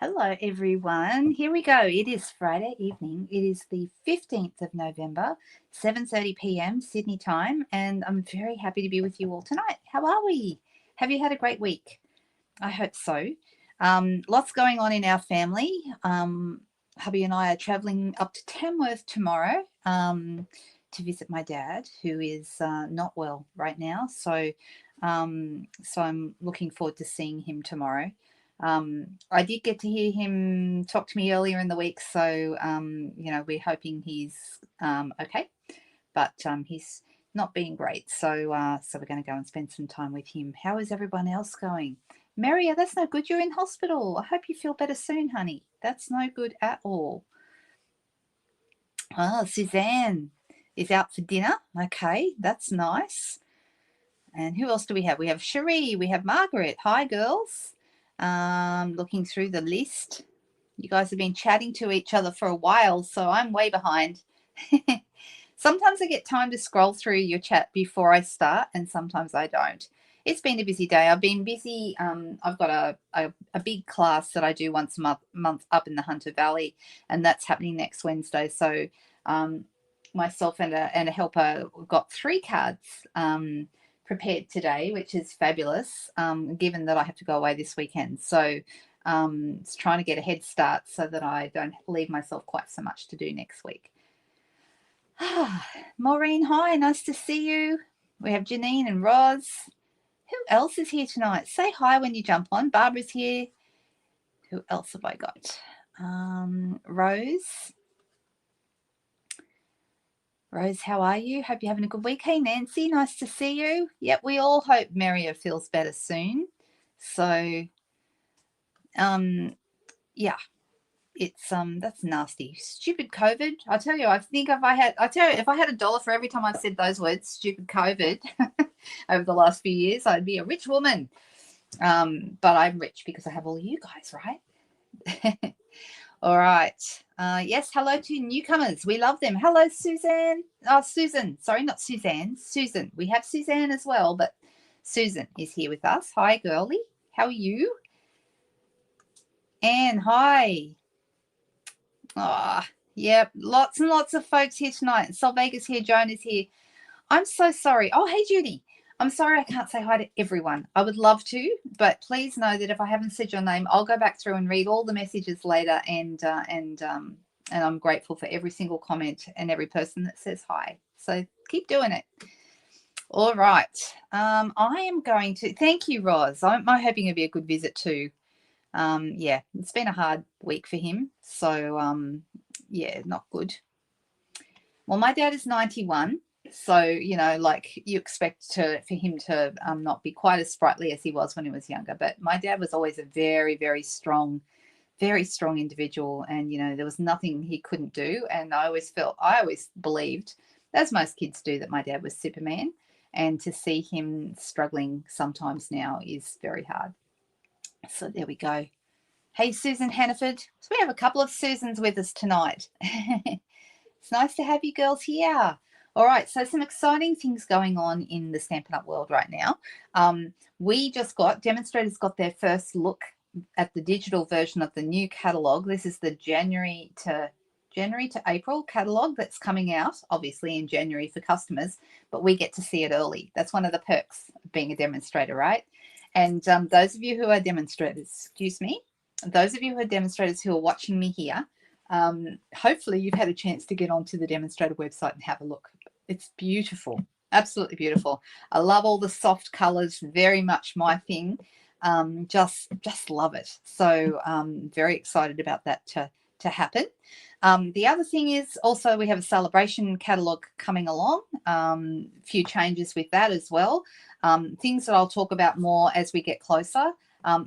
Hello, everyone. Here we go. It is Friday evening. It is the 15th of November, 7:30 p.m. Sydney time, and I'm very happy to be with you all tonight. How are we? Have you had a great week? I hope so. Lots going on in our family. Hubby and I are traveling up to Tamworth tomorrow to visit my dad, who is not well right now. So I'm looking forward to seeing him tomorrow. I did get to hear him talk to me earlier in the week, so we're hoping he's okay, but he's not being great. So we're going to go and spend some time with him. How is everyone else going? Maria, that's no good. You're in hospital. I hope you feel better soon, honey. That's no good at all. Oh, Suzanne is out for dinner. Okay, that's nice. And who else do we have? We have Cherie. We have Margaret. Hi, girls. Looking through the list. You guys have been chatting to each other for a while, so I'm way behind. Sometimes I get time to scroll through your chat before I start, and sometimes I don't. It's been a busy day. I've been busy. I've got a big class that I do once a month up in the Hunter Valley, and that's happening next Wednesday. So myself and a helper got 3 cards prepared today, which is fabulous, given that I have to go away this weekend. So it's trying to get a head start so that I don't leave myself quite so much to do next week. Maureen, hi, nice to see you. We have Janine and Roz. Who else is here tonight? Say hi when you jump on. Barbara's here. Who else have I got? Rose. Rose, how are you? Hope you're having a good week. Hey, Nancy, nice to see you. Yep, we all hope Maria feels better soon. So, yeah, it's that's nasty. Stupid COVID. I tell you, if I had $1 for every time I've said those words, stupid COVID, over the last few years, I'd be a rich woman. But I'm rich because I have all you guys, right? All right. Yes, hello to newcomers. We love them. Hello, Suzanne. Oh, Susan. Sorry, not Suzanne. Susan. We have Suzanne as well, but Susan is here with us. Hi, girlie. How are you? Anne, hi. Ah, yep. Lots and lots of folks here tonight. Sol Vegas here. Joan is here. I'm so sorry. Oh, hey, Judy. I'm sorry I can't say hi to everyone. I would love to, but please know that if I haven't said your name, I'll go back through and read all the messages later, and I'm grateful for every single comment and every person that says hi. So keep doing it. All right. I am going to thank you, Roz. I'm hoping it'll be a good visit too. Yeah, it's been a hard week for him. So yeah, not good. Well, my dad is 91. So, like you expect for him to not be quite as sprightly as he was when he was younger. But my dad was always a very, very strong individual. And, there was nothing he couldn't do. And I always believed, as most kids do, that my dad was Superman. And to see him struggling sometimes now is very hard. So there we go. Hey, Susan Hannaford. So we have a couple of Susans with us tonight. It's nice to have you girls here. All right, so some exciting things going on in the Stampin' Up world right now. Demonstrators got their first look at the digital version of the new catalogue. This is the January to April catalogue that's coming out, obviously in January for customers, but we get to see it early. That's one of the perks of being a demonstrator, right? And those of you who are demonstrators, those of you who are demonstrators who are watching me here, hopefully you've had a chance to get onto the demonstrator website and have a look. It's beautiful, absolutely beautiful. I love all the soft colors, very much my thing. Just love it. So very excited about that to happen. The other thing is also we have a celebration catalogue coming along. A few changes with that as well. Things that I'll talk about more as we get closer.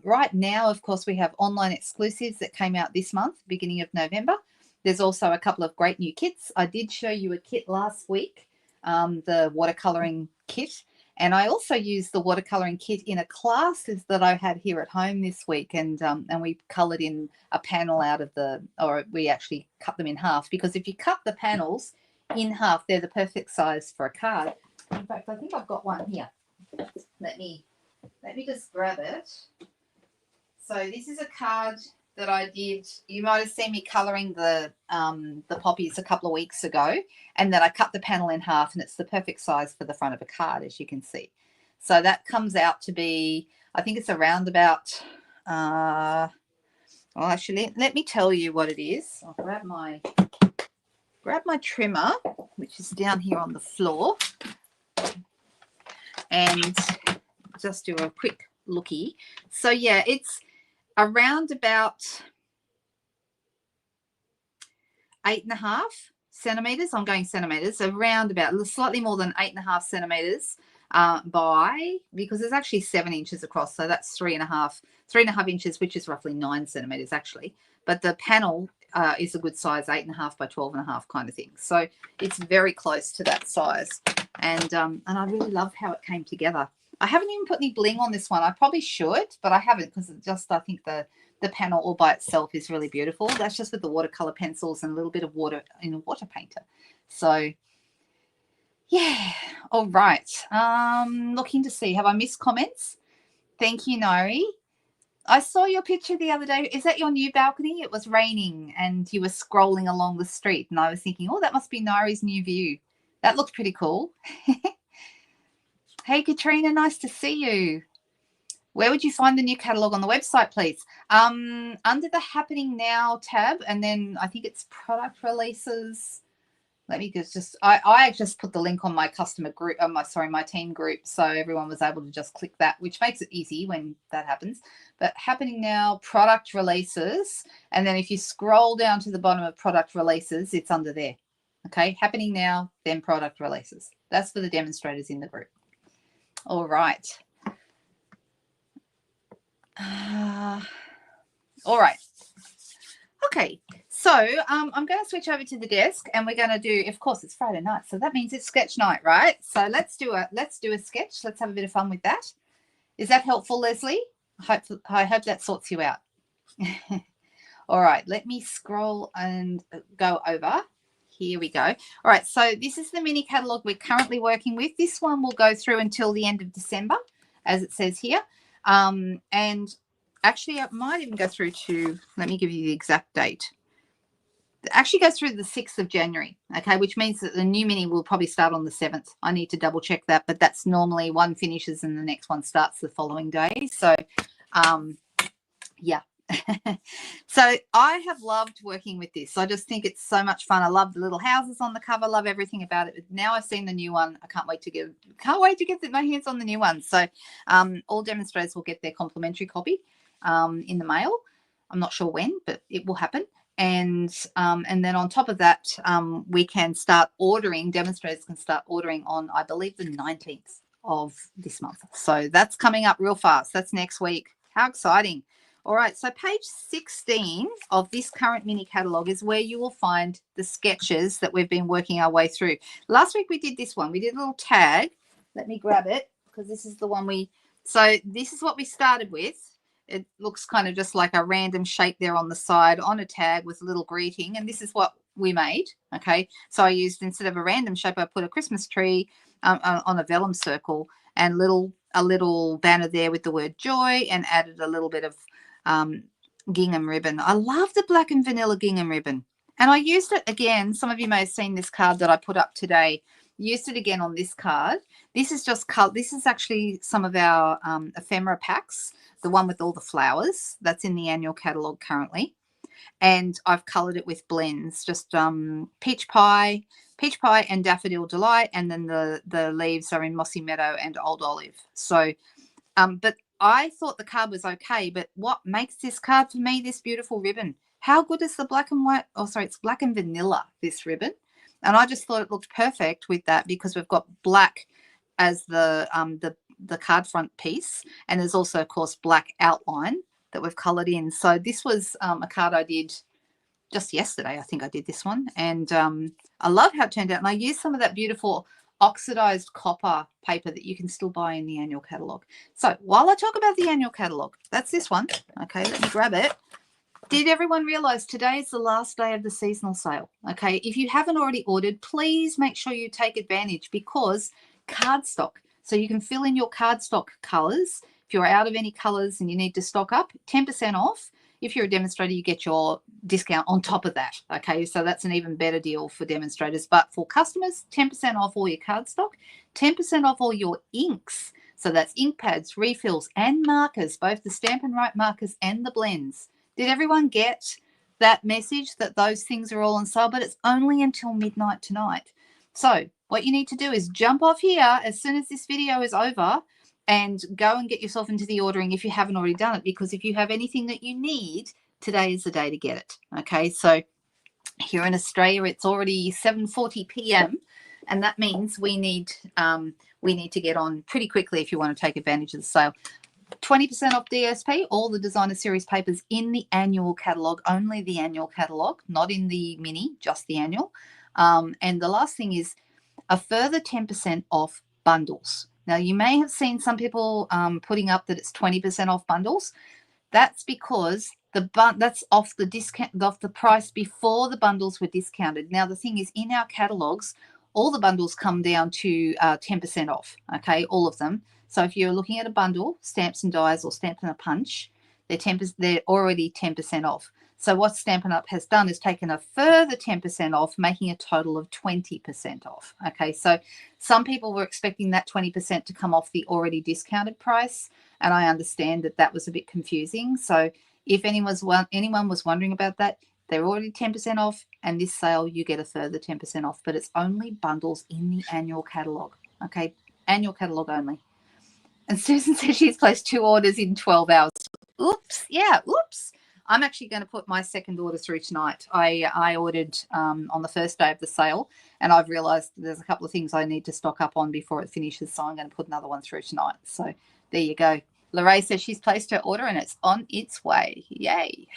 Right now, of course, we have online exclusives that came out this month, beginning of November. There's also a couple of great new kits. I did show you a kit last week, the watercolouring kit. And I also used the watercolouring kit in a class that I had here at home this week. And we coloured in a panel we actually cut them in half, because if you cut the panels in half, they're the perfect size for a card. In fact, I think I've got one here. Let me just grab it. So this is a card that I did. You might have seen me colouring the poppies a couple of weeks ago, and then I cut the panel in half, and it's the perfect size for the front of a card, as you can see. So that comes out to be, I think it's around about, well, actually, let me tell you what it is. I'll grab my trimmer, which is down here on the floor, and just do a quick looky. So yeah, it's around about 8.5 centimeters. I'm going centimeters, around about slightly more than 8.5 centimeters by, because it's actually 7 inches across, so that's 3.5 inches, which is roughly 9 centimeters actually. But the panel is a good size, 8.5 by 12.5 kind of thing. So it's very close to that size, and I really love how it came together. I haven't even put any bling on this one. I probably should, but I haven't, because I think the panel all by itself is really beautiful. That's just with the watercolor pencils and a little bit of water in a water painter. So yeah, all right. Looking to see, have I missed comments? Thank you, Nori. I saw your picture the other day. Is that your new balcony? It was raining and you were scrolling along the street, and I was thinking, oh, that must be Nori's new view. That looked pretty cool. Hey, Katrina, nice to see you. Where would you find the new catalogue on the website, please? Under the Happening Now tab, and then I think it's product releases. Let me just I just put the link on my customer group, my team group, so everyone was able to just click that, which makes it easy when that happens. But Happening Now, product releases, and then if you scroll down to the bottom of product releases, it's under there. Okay, Happening Now, then product releases. That's for the demonstrators in the group. All right. All right. Okay, so I'm going to switch over to the desk, and we're going to do, of course, it's Friday night, so that means it's sketch night, right? So let's do a sketch. Let's have a bit of fun with that. Is that helpful, Leslie? I hope that sorts you out. All right, let me scroll and go over. Here we go. All right, so this is the mini catalogue we're currently working with. This one will go through until the end of December, as it says here. And actually, it might even go through to, let me give you the exact date. It actually goes through the 6th of January, okay, which means that the new mini will probably start on the 7th. I need to double check that, but that's normally one finishes and the next one starts the following day. So, yeah. So I have loved working with this. I just think it's so much fun. I love the little houses on the cover, love everything about it. Now I've seen the new one. I can't wait to get my hands on the new one. So all demonstrators will get their complimentary copy in the mail. I'm not sure when, but it will happen. And then on top of that, we can start ordering, demonstrators can start ordering on, I believe, the 19th of this month. So that's coming up real fast. That's next week. How exciting. All right, so page 16 of this current mini catalogue is where you will find the sketches that we've been working our way through. Last week we did this one. We did a little tag. Let me grab it, because this is the one so this is what we started with. It looks kind of just like a random shape there on the side on a tag with a little greeting, and this is what we made, okay? So I used, instead of a random shape, I put a Christmas tree on a vellum circle and a little banner there with the word joy, and added a little bit of gingham ribbon. I love the black and vanilla gingham ribbon, and I used it again. Some of you may have seen this card that I put up today. Used it again on this card. This is just this is actually some of our ephemera packs, the one with all the flowers that's in the annual catalogue currently, and I've colored it with blends, just peach pie and daffodil delight, and then the leaves are in mossy meadow and old olive. So but I thought the card was okay, but what makes this card for me, this beautiful ribbon? How good is the black and white? Oh, sorry, it's black and vanilla, this ribbon. And I just thought it looked perfect with that, because we've got black as the card front piece, and there's also, of course, black outline that we've coloured in. So this was a card I did just yesterday. I think I did this one, and I love how it turned out. And I used some of that beautiful oxidized copper paper that you can still buy in the annual catalogue. So while I talk about the annual catalogue, that's this one. Okay, let me grab it. Did everyone realize today is the last day of the seasonal sale? Okay, if you haven't already ordered, please make sure you take advantage, because cardstock, so you can fill in your cardstock colors. If you're out of any colors and you need to stock up, 10% off. if you're a demonstrator, you get your discount on top of that. Okay, so that's an even better deal for demonstrators. But for customers, 10% off all your cardstock, 10% off all your inks. So that's ink pads, refills, and markers, both the Stampin' Write markers and the blends. Did everyone get that message that those things are all on sale? But it's only until midnight tonight. So what you need to do is jump off here as soon as this video is over and go and get yourself into the ordering if you haven't already done it, because if you have anything that you need, today is the day to get it. Okay, so here in Australia, it's already 7:40 p.m. and that means we need to get on pretty quickly if you want to take advantage of the sale. 20% off DSP, all the designer series papers in the annual catalogue, only the annual catalogue, not in the mini, just the annual. And the last thing is a further 10% off bundles. Now, you may have seen some people putting up that it's 20% off bundles. That's because that's off the discount, off the price before the bundles were discounted. Now, the thing is, in our catalogues, all the bundles come down to 10% off, okay, all of them. So if you're looking at a bundle, Stamps and Dies or Stampin' Up Punch, they're already 10% off. So what Stampin' Up has done is taken a further 10% off, making a total of 20% off. Okay, so some people were expecting that 20% to come off the already discounted price, and I understand that that was a bit confusing. So if anyone was wondering about that, they're already 10% off, and this sale you get a further 10% off, but it's only bundles in the annual catalogue. Okay, annual catalogue only. And Susan said she's placed 2 orders in 12 hours. Oops, yeah, oops. I'm actually going to put my second order through tonight. I ordered on the first day of the sale, and I've realised there's a couple of things I need to stock up on before it finishes, so I'm going to put another one through tonight. So there you go. Lorraine says she's placed her order and it's on its way. Yay.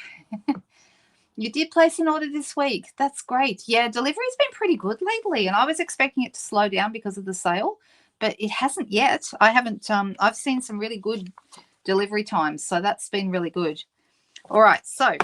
You did place an order this week. That's great. Yeah, delivery's been pretty good lately, and I was expecting it to slow down because of the sale, but it hasn't yet. I've seen some really good delivery times, so that's been really good. All right, so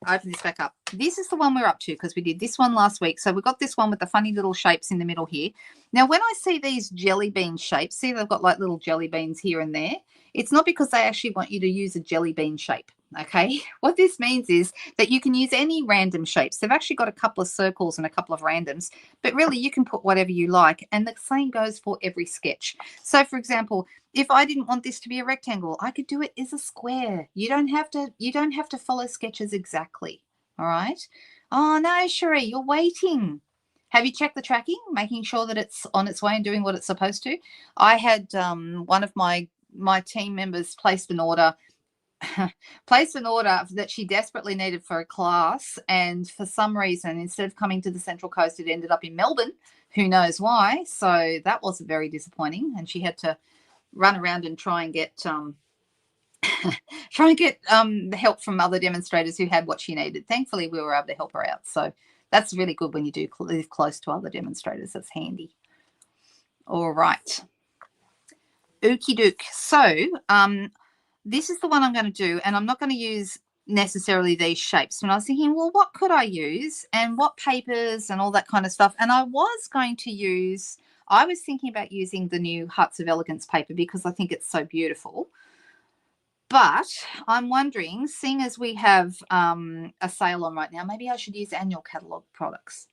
open this back up. This is the one we're up to because we did this one last week. So we got this one with the funny little shapes in the middle here. Now, when I see these jelly bean shapes, see they've got like little jelly beans here and there. It's not because they actually want you to use a jelly bean shape, okay? What this means is that you can use any random shapes. They've actually got a couple of circles and a couple of randoms, but really you can put whatever you like, and the same goes for every sketch. So, for example, if I didn't want this to be a rectangle, I could do it as a square. You don't have to follow sketches exactly. All right. Oh no, Cherie, you're waiting. Have you checked the tracking, making sure that it's on its way and doing what it's supposed to? I had one of my team members placed an order that she desperately needed for a class, and for some reason, instead of coming to the Central Coast, it ended up in Melbourne. Who knows why? So that was very disappointing, and she had to run around and try and get the help from other demonstrators who had what she needed. Thankfully, we were able to help her out. So that's really good when you do live close to other demonstrators. That's handy. All right. Okie doke. So this is the one I'm going to do, and I'm not going to use necessarily these shapes. When I was thinking, well, what could I use and what papers and all that kind of stuff, and I was thinking about using the new Hearts of Elegance paper because I think it's so beautiful. But I'm wondering, seeing as we have a sale on right now, maybe I should use annual catalogue products.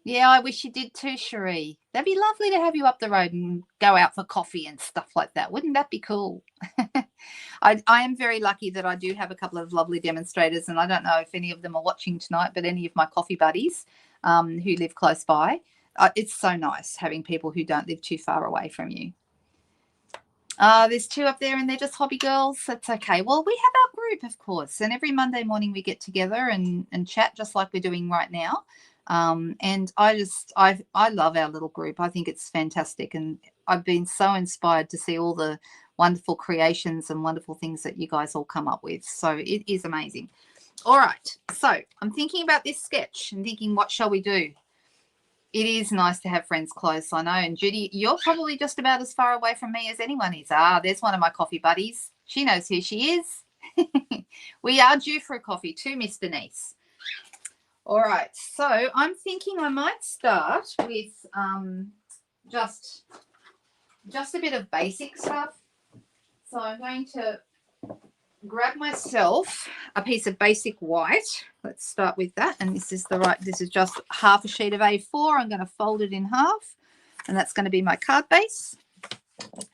Yeah, I wish you did too, Cherie. That'd be lovely to have you up the road and go out for coffee and stuff like that. Wouldn't that be cool? I am very lucky that I do have a couple of lovely demonstrators, and I don't know if any of them are watching tonight, but any of my coffee buddies who live close by. It's so nice having people who don't live too far away from you. There's 2 up there and they're just hobby girls. That's okay. Well, we have our group, of course, and every Monday morning we get together and chat just like we're doing right now. And I love our little group. I think it's fantastic, and I've been so inspired to see all the wonderful creations and wonderful things that you guys all come up with. So it is amazing. All right. So I'm thinking about this sketch and thinking, what shall we do? It is nice to have friends close, I know. And Judy, you're probably just about as far away from me as anyone is. There's one of my coffee buddies. She knows who she is. We are due for a coffee too, Miss Denise. All right. So I'm thinking I might start with just a bit of basic stuff. So I'm going to grab myself a piece of basic white. Let's start with that. And this is this is just half a sheet of A4. I'm going to fold it in half, and that's going to be my card base.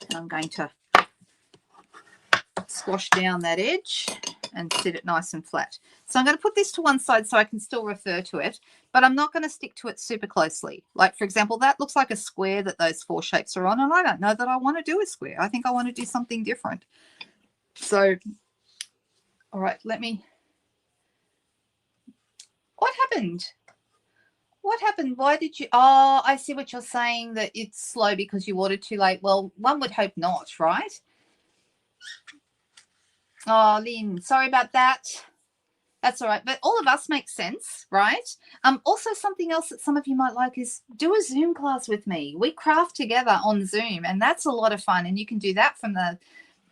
And I'm going to squash down that edge and sit it nice and flat. So I'm going to put this to one side so I can still refer to it, but I'm not going to stick to it super closely. Like, for example, that looks like a square that those 4 shapes are on, and I don't know that I want to do a square. I think I want to do something different. So, all right, let me... What happened? What happened? Why did you... Oh, I see what you're saying, that it's slow because you ordered too late. Well, one would hope not, right? Oh, Lynn, sorry about that. That's all right. But all of us make sense, right? Also, something else that some of you might like is do a Zoom class with me. We craft together on Zoom, and that's a lot of fun. And you can do that from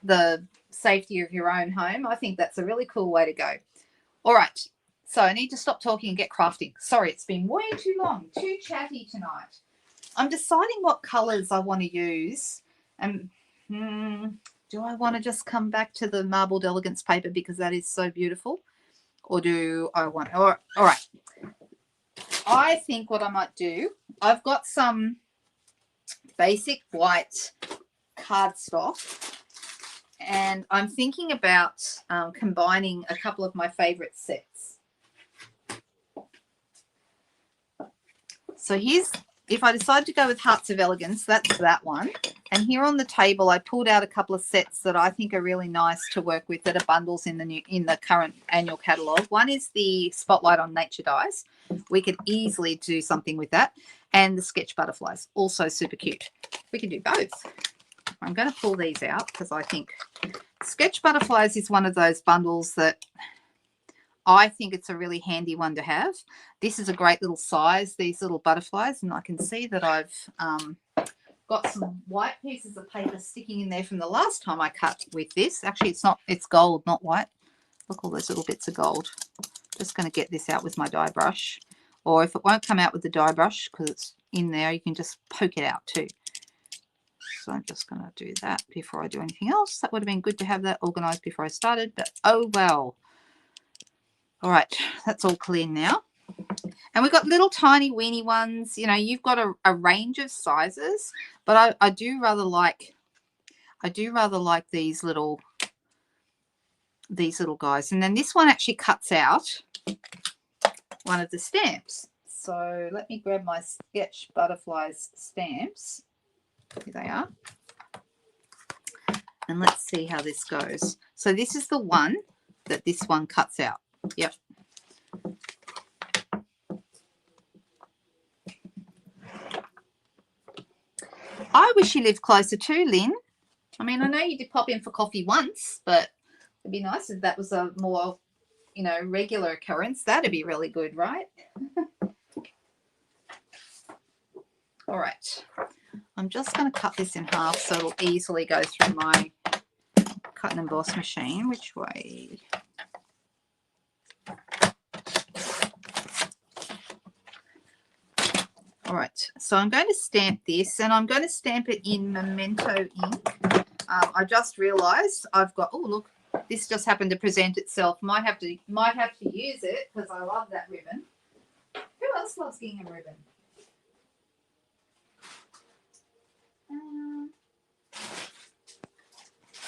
the safety of your own home. I think that's a really cool way to go. All right. So I need to stop talking and get crafting. Sorry, it's been way too long, too chatty tonight. I'm deciding what colors I want to use. And do I want to just come back to the Marbled Elegance paper because that is so beautiful? Or do I want... All right. I think what I might do, I've got some basic white cardstock, and I'm thinking about combining a couple of my favorite sets. So here's... If I decide to go with Hearts of Elegance, that's that one. And here on the table, I pulled out a couple of sets that I think are really nice to work with that are bundles in the current annual catalogue. One is the Spotlight on Nature Dies. We could easily do something with that. And the Sketch Butterflies, also super cute. We can do both. I'm going to pull these out because I think Sketch Butterflies is one of those bundles that I think it's a really handy one to have. This is a great little size, these little butterflies, and I can see that I've got some white pieces of paper sticking in there from the last time I cut with this. Actually, it's gold, not white. Look, all those little bits of gold. Just going to get this out with my die brush. Or if it won't come out with the die brush because it's in there, you can just poke it out too. So I'm just going to do that before I do anything else. That would have been good to have that organised before I started, but oh well. All right, that's all clear now. And we've got little tiny weeny ones. You know, you've got a range of sizes, but I do rather like these little guys. And then this one actually cuts out one of the stamps. So let me grab my Sketch Butterflies stamps. Here they are. And let's see how this goes. So this is the one that this one cuts out. Yep. I wish you lived closer too, Lynn. I mean, I know you did pop in for coffee once, but it'd be nice if that was a more, you know, regular occurrence. That'd be really good, right? All right. I'm just going to cut this in half so it'll easily go through my cut and emboss machine. Which way? All right, so I'm going to stamp this, and I'm going to stamp it in Memento ink. I just realised I've got... Oh, look, this just happened to present itself. Might have to use it because I love that ribbon. Who else loves gingham ribbon?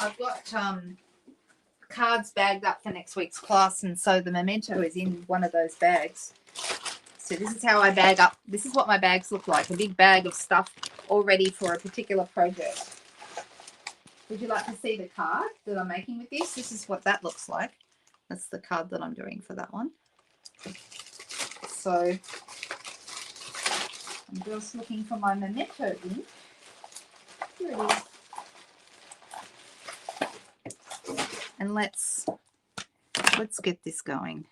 I've got cards bagged up for next week's class, and so the Memento is in one of those bags. So this is how I bag up. This is what my bags look like, a big bag of stuff all ready for a particular project. Would you like to see the card that I'm making with this? This is what that looks like. That's the card that I'm doing for that one. So I'm just looking for my Memento ink. Here it is. And let's get this going.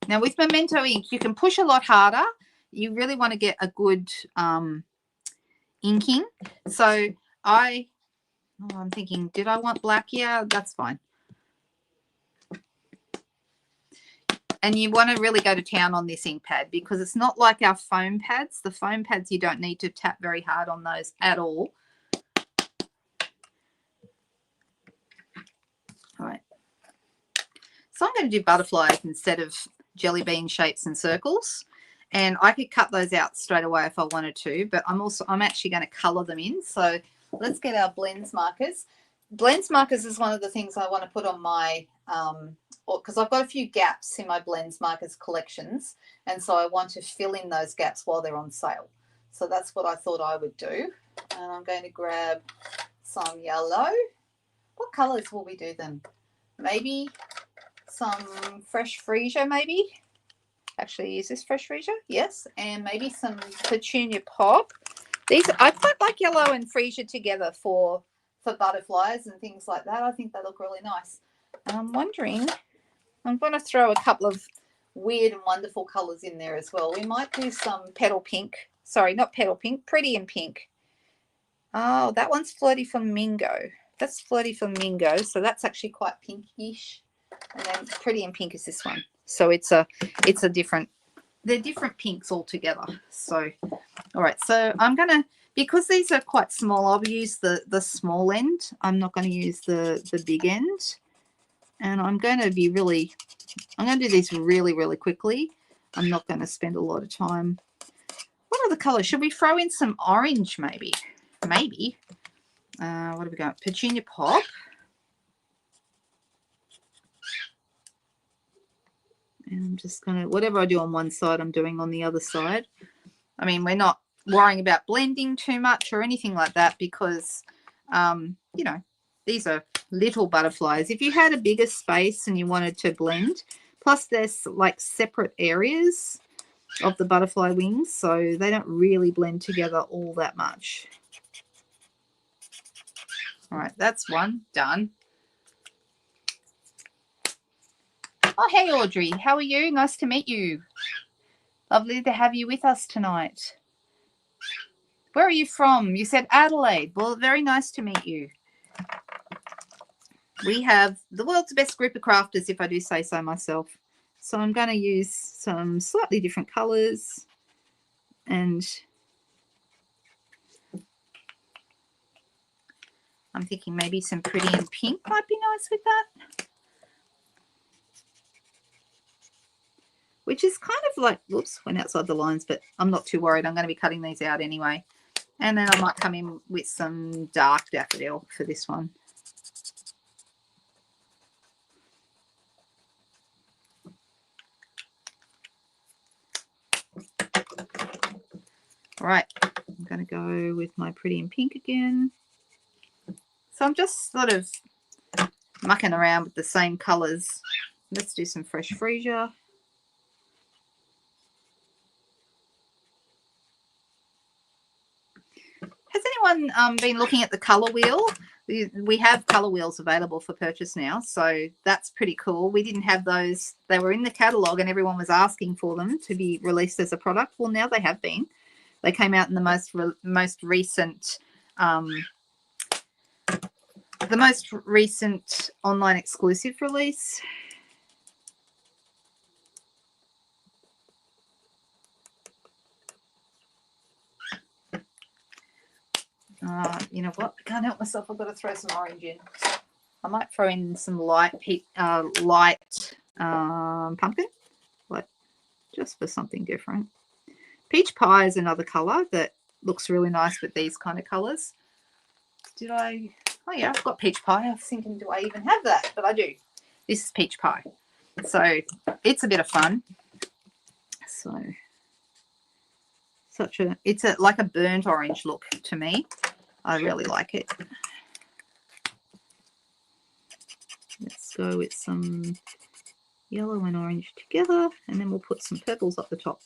Now with Memento ink, you can push a lot harder. You really want to get a good inking. So I'm thinking, did I want black? Yeah, that's fine. And you want to really go to town on this ink pad because it's not like our foam pads. The foam pads, you don't need to tap very hard on those at all. So I'm going to do butterflies instead of jelly bean shapes and circles. And I could cut those out straight away if I wanted to, but I'm actually going to color them in. So let's get our blends markers. Blends markers is one of the things I want to put on my, because I've got a few gaps in my blends markers collections, and so I want to fill in those gaps while they're on sale. So that's what I thought I would do. And I'm going to grab some yellow. What colors will we do them? Maybe some fresh freesia, maybe. Actually, is this fresh freesia? Yes. And maybe some petunia pop. These, I quite like yellow and freesia together for butterflies and things like that. I think they look really nice. And I'm wondering, I'm going to throw a couple of weird and wonderful colors in there as well. We might do some petal pink. Sorry, not petal pink, pretty and pink. Oh, that one's Flirty Flamingo. That's Flirty Flamingo. So that's actually quite pinkish. And then Pretty and Pink is this one. So it's a different, they're different pinks altogether. So, all right. So I'm going to, because these are quite small, I'll use the small end. I'm not going to use the big end. And I'm going to do these really, really quickly. I'm not going to spend a lot of time. What other colors? Should we throw in some orange maybe? Maybe. What have we got? Petunia Pop. And I'm just going to, whatever I do on one side, I'm doing on the other side. I mean, we're not worrying about blending too much or anything like that because, you know, these are little butterflies. If you had a bigger space and you wanted to blend, plus there's like separate areas of the butterfly wings, so they don't really blend together all that much. All right, that's one done. Oh, hey, Audrey. How are you? Nice to meet you. Lovely to have you with us tonight. Where are you from? You said Adelaide. Well, very nice to meet you. We have the world's best group of crafters, if I do say so myself. So I'm going to use some slightly different colours. And I'm thinking maybe some Pretty and Pink might be nice with that. Which is kind of like, whoops, went outside the lines, but I'm not too worried. I'm going to be cutting these out anyway. And then I might come in with some dark daffodil for this one. All right, I'm going to go with my Pretty and Pink again. So I'm just sort of mucking around with the same colours. Let's do some fresh freesia. Has anyone been looking at the colour wheel? We have colour wheels available for purchase now, so that's pretty cool. We didn't have those. They were in the catalogue and everyone was asking for them to be released as a product. Well, now they have been. They came out in the most recent online exclusive release. You know what? I can't help myself. I've got to throw some orange in. I might throw in some light pumpkin, like just for something different. Peach pie is another colour that looks really nice with these kind of colours. Did I? Oh yeah, I've got peach pie. I was thinking, do I even have that? But I do. This is peach pie. So it's a bit of fun. So it's like a burnt orange look to me. I really like it. Let's go with some yellow and orange together, and then we'll put some purples up the top.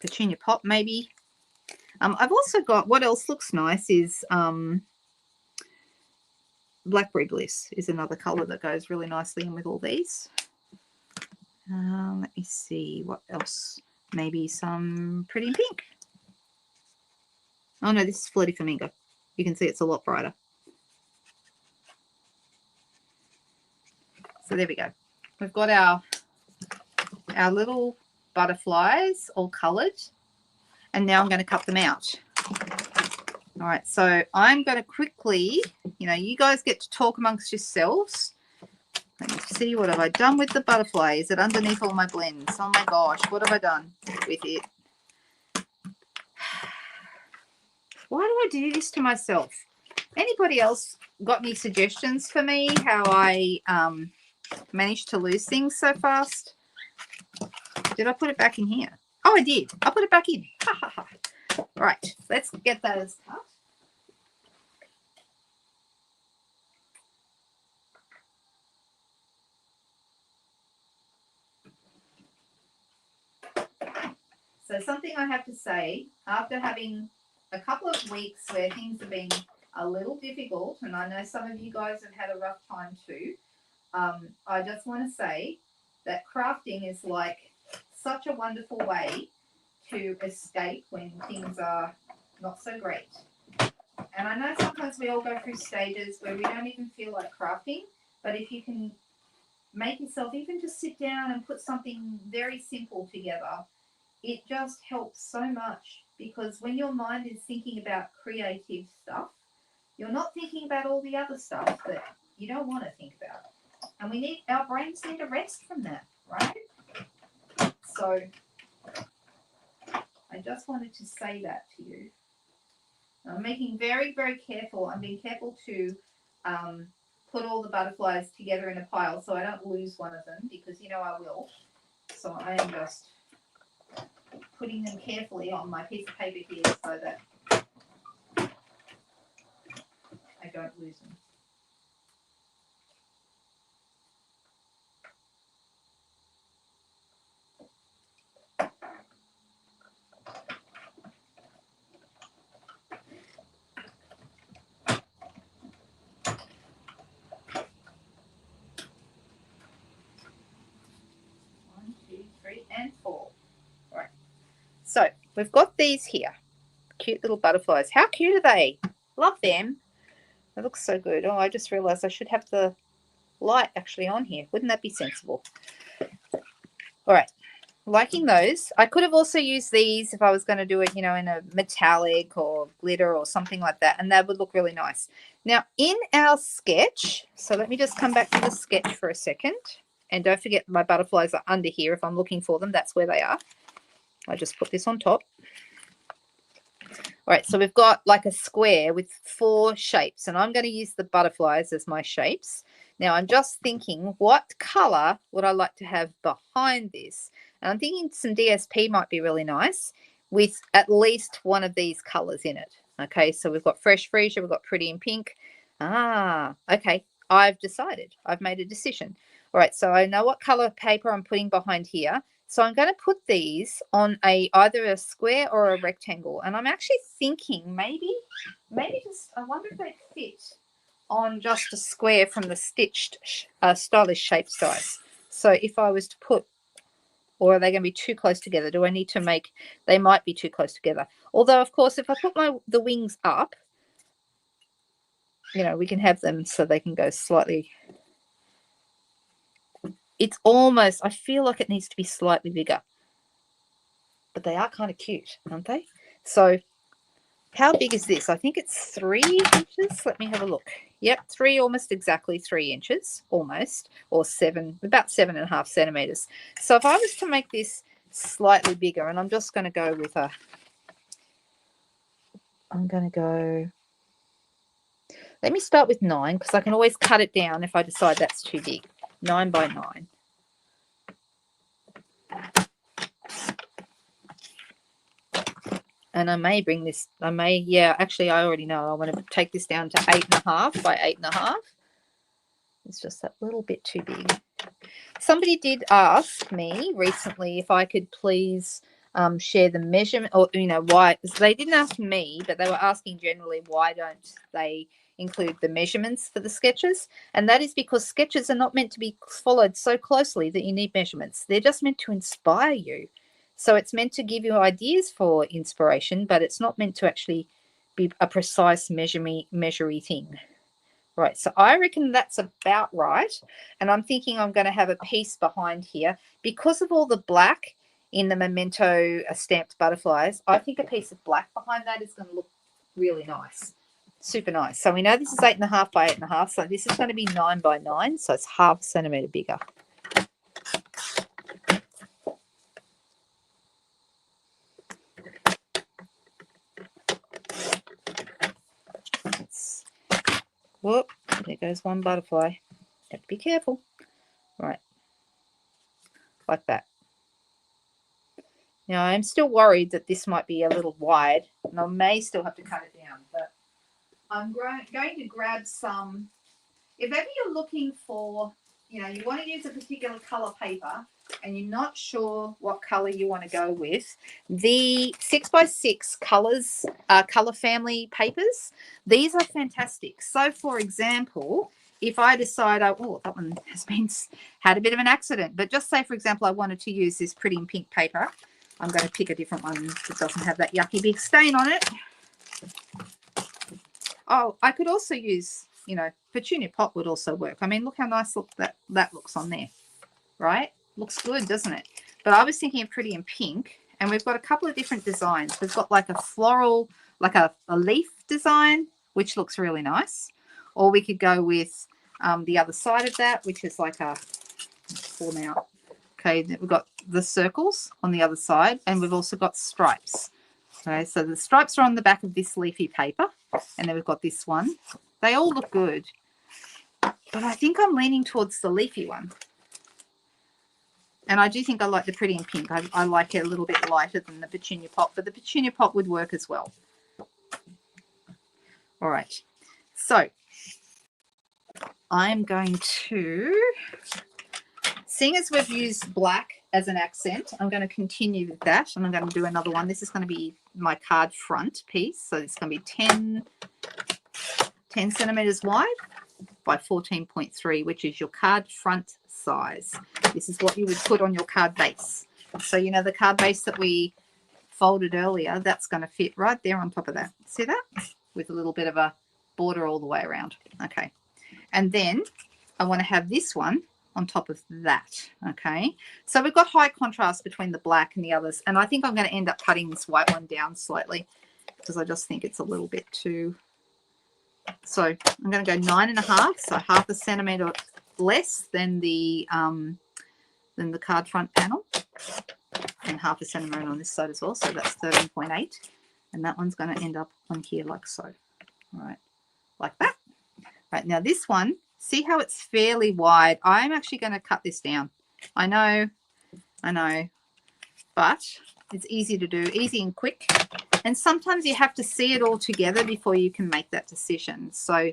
Petunia pop, maybe. I've also got, what else looks nice is Blackberry Bliss is another colour that goes really nicely in with all these. Let me see what else. Maybe some Pretty and Pink. Oh no, this is Flirty Flamingo. You can see it's a lot brighter. So there we go. We've got our little butterflies all coloured, and now I'm going to cut them out. All right, so I'm going to quickly, you guys get to talk amongst yourselves. Let me see, what have I done with the butterfly? Is it underneath all my blends? Oh my gosh, what have I done with it? Why do I do this to myself? Anybody else got any suggestions for me how I managed to lose things so fast? Did I put it back in here? Oh, I did. I put it back in. Ha ha ha. Right, let's get those cut. So something I have to say, after having a couple of weeks where things have been a little difficult, and I know some of you guys have had a rough time too, I just want to say that crafting is like such a wonderful way to escape when things are not so great. And I know sometimes we all go through stages where we don't even feel like crafting, but if you can make yourself even just sit down and put something very simple together, it just helps so much, because when your mind is thinking about creative stuff, you're not thinking about all the other stuff that you don't want to think about. And our brains need a rest from that, right? So I just wanted to say that to you. I'm making very, very careful. I'm being careful to put all the butterflies together in a pile so I don't lose one of them, because I will. So I am just putting them carefully on my piece of paper here so that I don't lose them. And 4. All right. So we've got these here. Cute little butterflies. How cute are they? Love them. They look so good. Oh, I just realized I should have the light actually on here. Wouldn't that be sensible? All right. Liking those. I could have also used these if I was going to do it, in a metallic or glitter or something like that, and that would look really nice. Now, in our sketch, so let me just come back to the sketch for a second. And don't forget, my butterflies are under here. If I'm looking for them, that's where they are. I just put this on top. All right, so we've got like a square with 4 shapes, and I'm going to use the butterflies as my shapes. Now, I'm just thinking, what color would I like to have behind this? And I'm thinking some DSP might be really nice with at least one of these colors in it. Okay, so we've got Fresh Freesia, we've got Pretty in Pink. Okay, I've decided. I've made a decision. All right, so I know what color paper I'm putting behind here. So I'm going to put these on either a square or a rectangle. And I'm actually thinking maybe just, I wonder if they fit on just a square from the stitched Stylish Shapes dies. So if I was to put, or are they going to be too close together? Do I need to make, they might be too close together. Although, of course, if I put the wings up, we can have them so they can go slightly. It's almost, I feel like it needs to be slightly bigger. But they are kind of cute, aren't they? So how big is this? I think it's 3 inches. Let me have a look. Yep, almost exactly 3 inches, almost, or about 7.5 centimeters. So if I was to make this slightly bigger, and I'm just going to go with let me start with 9, because I can always cut it down if I decide that's too big. 9 by 9. And I may bring this, actually I already know. I want to take this down to 8.5 by 8.5. It's just that little bit too big. Somebody did ask me recently if I could please share the measurement, or, why. They didn't ask me, but they were asking generally, why don't they include the measurements for the sketches? And that is because sketches are not meant to be followed so closely that you need measurements. They're just meant to inspire you. So it's meant to give you ideas for inspiration, but it's not meant to actually be a precise measury thing. Right, so I reckon that's about right. And I'm thinking I'm going to have a piece behind here. Because of all the black in the Memento stamped butterflies, I think a piece of black behind that is going to look Really nice. Super nice. So we know this is 8.5 by 8.5. So this is going to be 9 by 9. So it's ½ centimetre bigger. Whoop, there goes one butterfly. Have to be careful. Right. Like that. Now I'm still worried that this might be a little wide, and I may still have to cut it down, but I'm going to grab some. If ever you're looking for, you want to use a particular color paper and you're not sure what color you want to go with, the 6x6 color family papers, these are fantastic. So for example, if I decide, oh, that one had a bit of an accident, but just say, for example, I wanted to use this pretty in pink paper. I'm going to pick a different one that doesn't have that yucky big stain on it. Oh, I could also use, petunia pot would also work. I mean, look how nice that looks on there, right? Looks good, doesn't it? But I was thinking of pretty in pink, and we've got a couple of different designs. We've got like a floral, like a leaf design, which looks really nice. Or we could go with the other side of that, which is like a, pull them out. Okay, we've got the circles on the other side, and we've also got stripes. Okay, so the stripes are on the back of this leafy paper, and then we've got this one. They all look good, but I think I'm leaning towards the leafy one. And I do think I like the pretty in pink. I like it a little bit lighter than the petunia pot, but the petunia pot would work as well. All right, so I'm going to, seeing as we've used black as an accent, I'm going to continue with that, and I'm going to do another one. This is going to be my card front piece. So it's going to be 10 centimeters wide by 14.3, which is your card front size. This is what you would put on your card base. So, the card base that we folded earlier, that's going to fit right there on top of that. See that? With a little bit of a border all the way around. Okay. And then I want to have this one on top of that. Okay. So we've got high contrast between the black and the others. And I think I'm going to end up cutting this white one down slightly because I just think it's a little bit too. So I'm going to go 9.5, so ½ centimetre less than the card front panel, and ½ centimetre on this side as well. So that's 13.8, and that one's going to end up on here like so. All right, like that. Right, now this one, see how it's fairly wide. I'm actually going to cut this down. I know, but it's easy to do, easy and quick. And sometimes you have to see it all together before you can make that decision. So,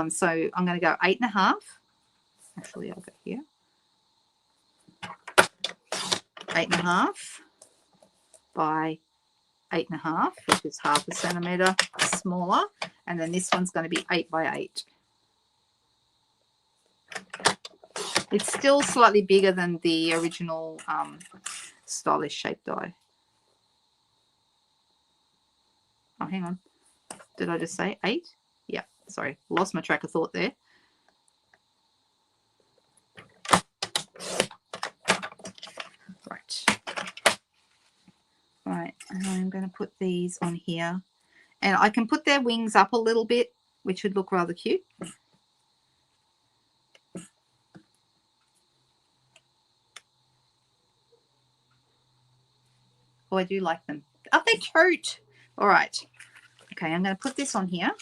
so I'm going to go 8.5. Actually, I'll go here. 8.5 by 8.5, which is ½ centimetre smaller. And then this one's going to be 8 by 8. It's still slightly bigger than the original stylish shape die. Oh, hang on. Did I just say 8? Yeah, sorry. Lost my track of thought there. Right. Right, and I'm going to put these on here. And I can put their wings up a little bit, which would look rather cute. Oh, I do like them. Oh, they're cute. All right. Okay, I'm going to put this on here.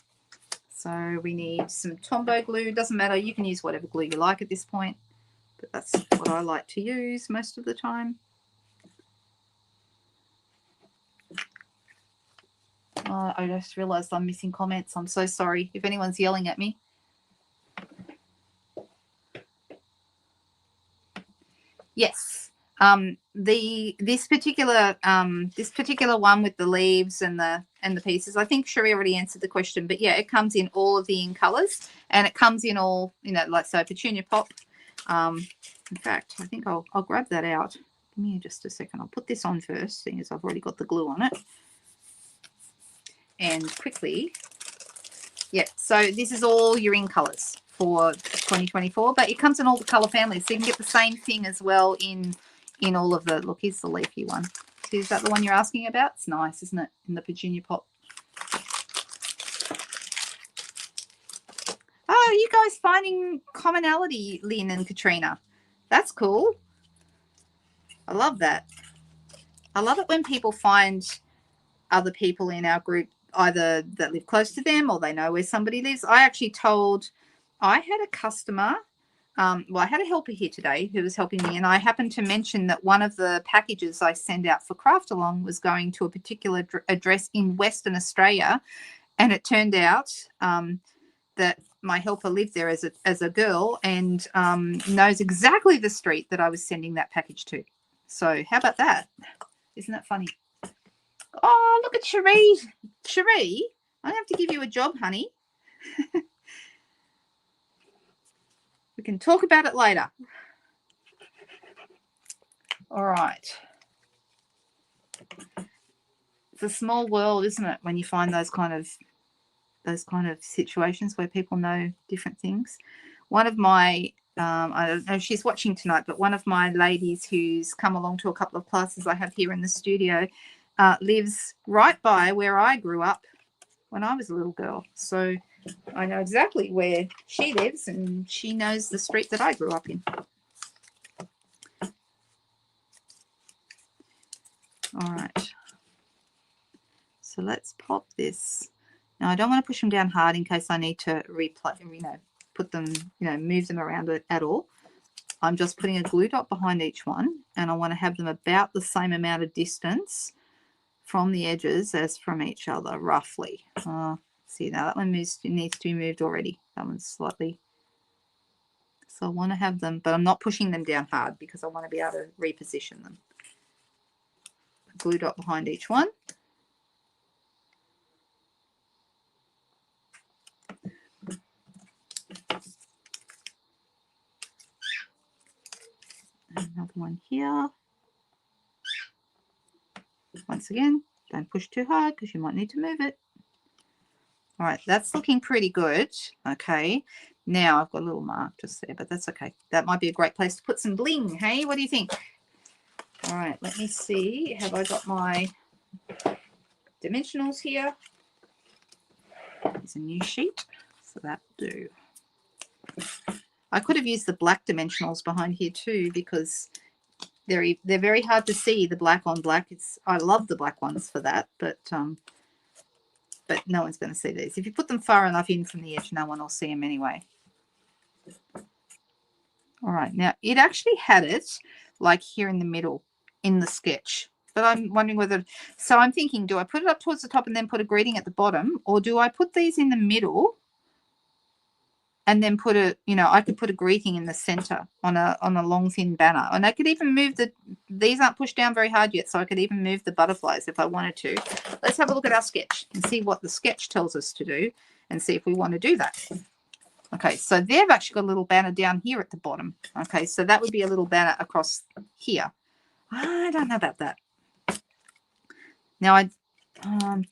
So we need some Tombow glue. Doesn't matter. You can use whatever glue you like at this point. But that's what I like to use most of the time. I just realised I'm missing comments. I'm so sorry if anyone's yelling at me. Yes. This particular one with the leaves and the pieces, I think Sheree already answered the question, but yeah, it comes in all of the in colors, and it comes in all, like, so petunia pop. In fact, I think I'll grab that out. Give me just a second. I'll put this on first, seeing as I've already got the glue on it. And quickly, yeah, so this is all your in colors for 2024, but it comes in all the color families, so you can get the same thing as well in all of the, look, here's the leafy one. See, is that the one you're asking about? It's nice, isn't it, in the petunia pot? you guys finding commonality, Lynn and Katrina? That's cool. I love that. I love it when people find other people in our group, either that live close to them or they know where somebody lives. I actually I had a customer, well, I had a helper here today who was helping me, and I happened to mention that one of the packages I send out for Craft Along was going to a particular address in Western Australia, and it turned out that my helper lived there as a girl and knows exactly the street that I was sending that package to. So how about that? Isn't that funny? Oh, look at Cherie. Cherie, I have to give you a job, honey. We can talk about it later. All right. It's a small world, isn't it, when you find those kind of situations where people know different things. One of my I don't know if she's watching tonight, but one of my ladies who's come along to a couple of classes I have here in the studio lives right by where I grew up when I was a little girl. So I know exactly where she lives, and she knows the street that I grew up in. All right. So let's pop this. Now, I don't want to push them down hard in case I need to replay, put them, move them around at all. I'm just putting a glue dot behind each one, and I want to have them about the same amount of distance from the edges as from each other, roughly. See, now that one needs to be moved already. That one's slightly. So I want to have them, but I'm not pushing them down hard because I want to be able to reposition them. Glue dot behind each one. Another one here. Once again, don't push too hard because you might need to move it. All right, that's looking pretty good. Okay, now I've got a little mark just there, but that's okay. That might be a great place to put some bling. Hey, what do you think? All right, let me see. Have I got my dimensionals here? There's a new sheet, so that'll do. I could have used the black dimensionals behind here too, because they're very hard to see, the black on black. I love the black ones for that, but no one's going to see these. If you put them far enough in from the edge, no one will see them anyway. All right, now it actually had it like here in the middle in the sketch, but I'm wondering whether, so I'm thinking, do I put it up towards the top and then put a greeting at the bottom, or do I put these in the middle and then put I could put a greeting in the center on a long thin banner, and I could even move these aren't pushed down very hard yet, so I could even move the butterflies if I wanted to. Let's have a look at our sketch and see what the sketch tells us to do and see if we want to do that. Okay, so they've actually got a little banner down here at the bottom. Okay, so that would be a little banner across here. I don't know about that. Now I'm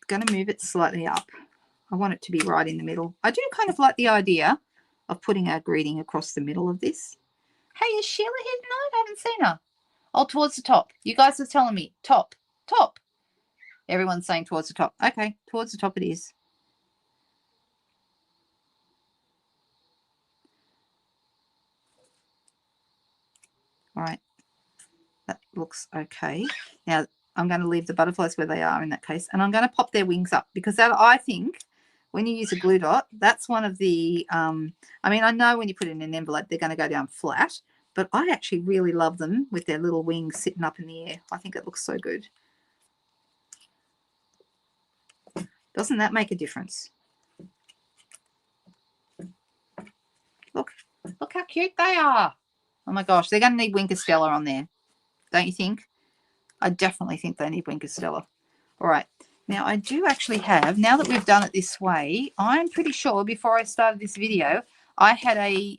going to move it slightly up. I want it to be right in the middle. I do kind of like the idea of putting our greeting across the middle of this. Hey, is Sheila here tonight? I haven't seen her. Oh, towards the top. You guys are telling me top. Everyone's saying towards the top. Okay, towards the top it is. All right, that looks okay. Now I'm going to leave the butterflies where they are in that case, and I'm going to pop their wings up, because that, I think, when you use a glue dot, that's one of the, I mean, I know when you put it in an envelope, they're going to go down flat, but I actually really love them with their little wings sitting up in the air. I think it looks so good. Doesn't that make a difference? Look how cute they are. Oh my gosh, they're going to need Wink Stella on there, don't you think? I definitely think they need Wink Stella. All right. Now, I do actually have, now that we've done it this way, I'm pretty sure before I started this video, I had a,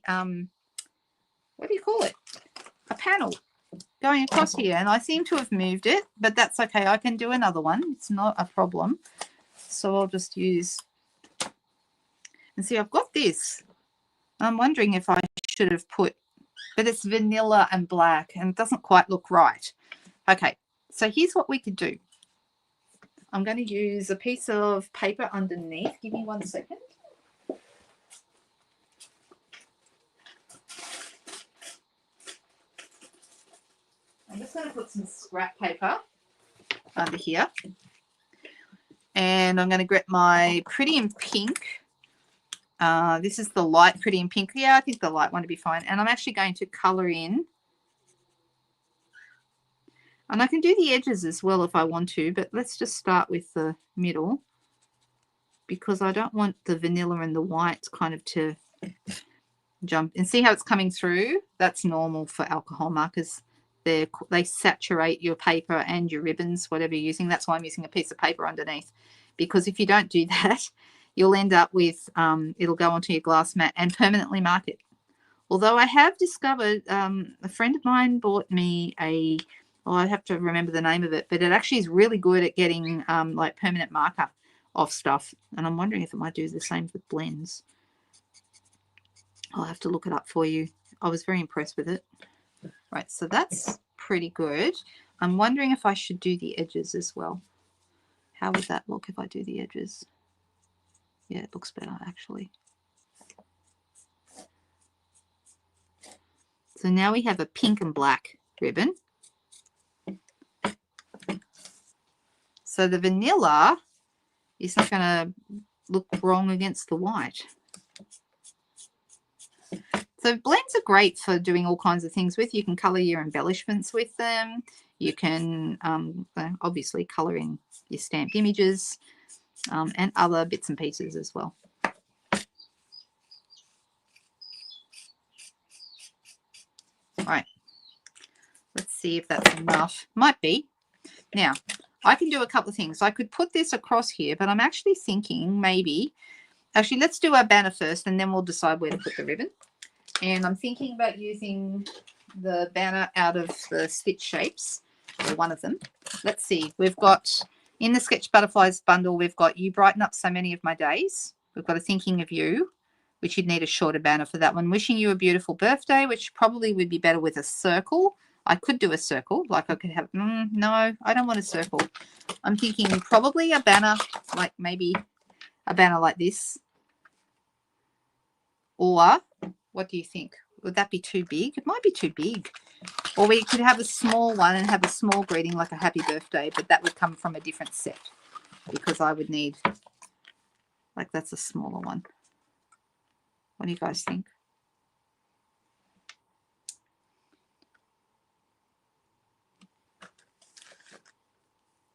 what do you call it? A panel going across here, and I seem to have moved it, but that's okay. I can do another one. It's not a problem. So I'll just use, and see, I've got this. I'm wondering if I should have put, but it's vanilla and black, and it doesn't quite look right. Okay, so here's what we could do. I'm going to use a piece of paper underneath. Give me 1 second. just going to put some scrap paper under here. And I'm going to grab my Pretty in Pink. This is the light Pretty in Pink. Yeah, I think the light one would be fine. And I'm actually going to colour in. And I can do the edges as well if I want to, but let's just start with the middle because I don't want the vanilla and the white kind of to jump. And see how it's coming through? That's normal for alcohol markers. They saturate your paper and your ribbons, whatever you're using. That's why I'm using a piece of paper underneath, because if you don't do that, you'll end up with, it'll go onto your glass mat and permanently mark it. Although I have discovered, a friend of mine bought me a, oh, I have to remember the name of it, but it actually is really good at getting like permanent marker off stuff. And I'm wondering if it might do the same with blends. I'll have to look it up for you. I was very impressed with it. Right, so that's pretty good. I'm wondering if I should do the edges as well. How would that look if I do the edges? Yeah, it looks better actually. So now we have a pink and black ribbon. So the vanilla is not going to look wrong against the white. So blends are great for doing all kinds of things with. You can colour your embellishments with them. You can obviously colour in your stamped images and other bits and pieces as well. All right, let's see if that's enough. Might be. Now, I can do a couple of things. I could put this across here, but I'm actually thinking maybe, actually let's do our banner first and then we'll decide where to put the ribbon. And I'm thinking about using the banner out of the stitch shapes, or one of them. Let's see, we've got, in the Sketch Butterflies bundle, we've got You Brighten Up So Many of My Days. We've got a Thinking of You, which you'd need a shorter banner for that one. Wishing You a Beautiful Birthday, which probably would be better with a circle. I could do a circle, like I could have, no, I don't want a circle. I'm thinking probably a banner, like maybe a banner like this. Or, what do you think? Would that be too big? It might be too big. Or we could have a small one and have a small greeting like a happy birthday, but that would come from a different set because I would need, like that's a smaller one. What do you guys think?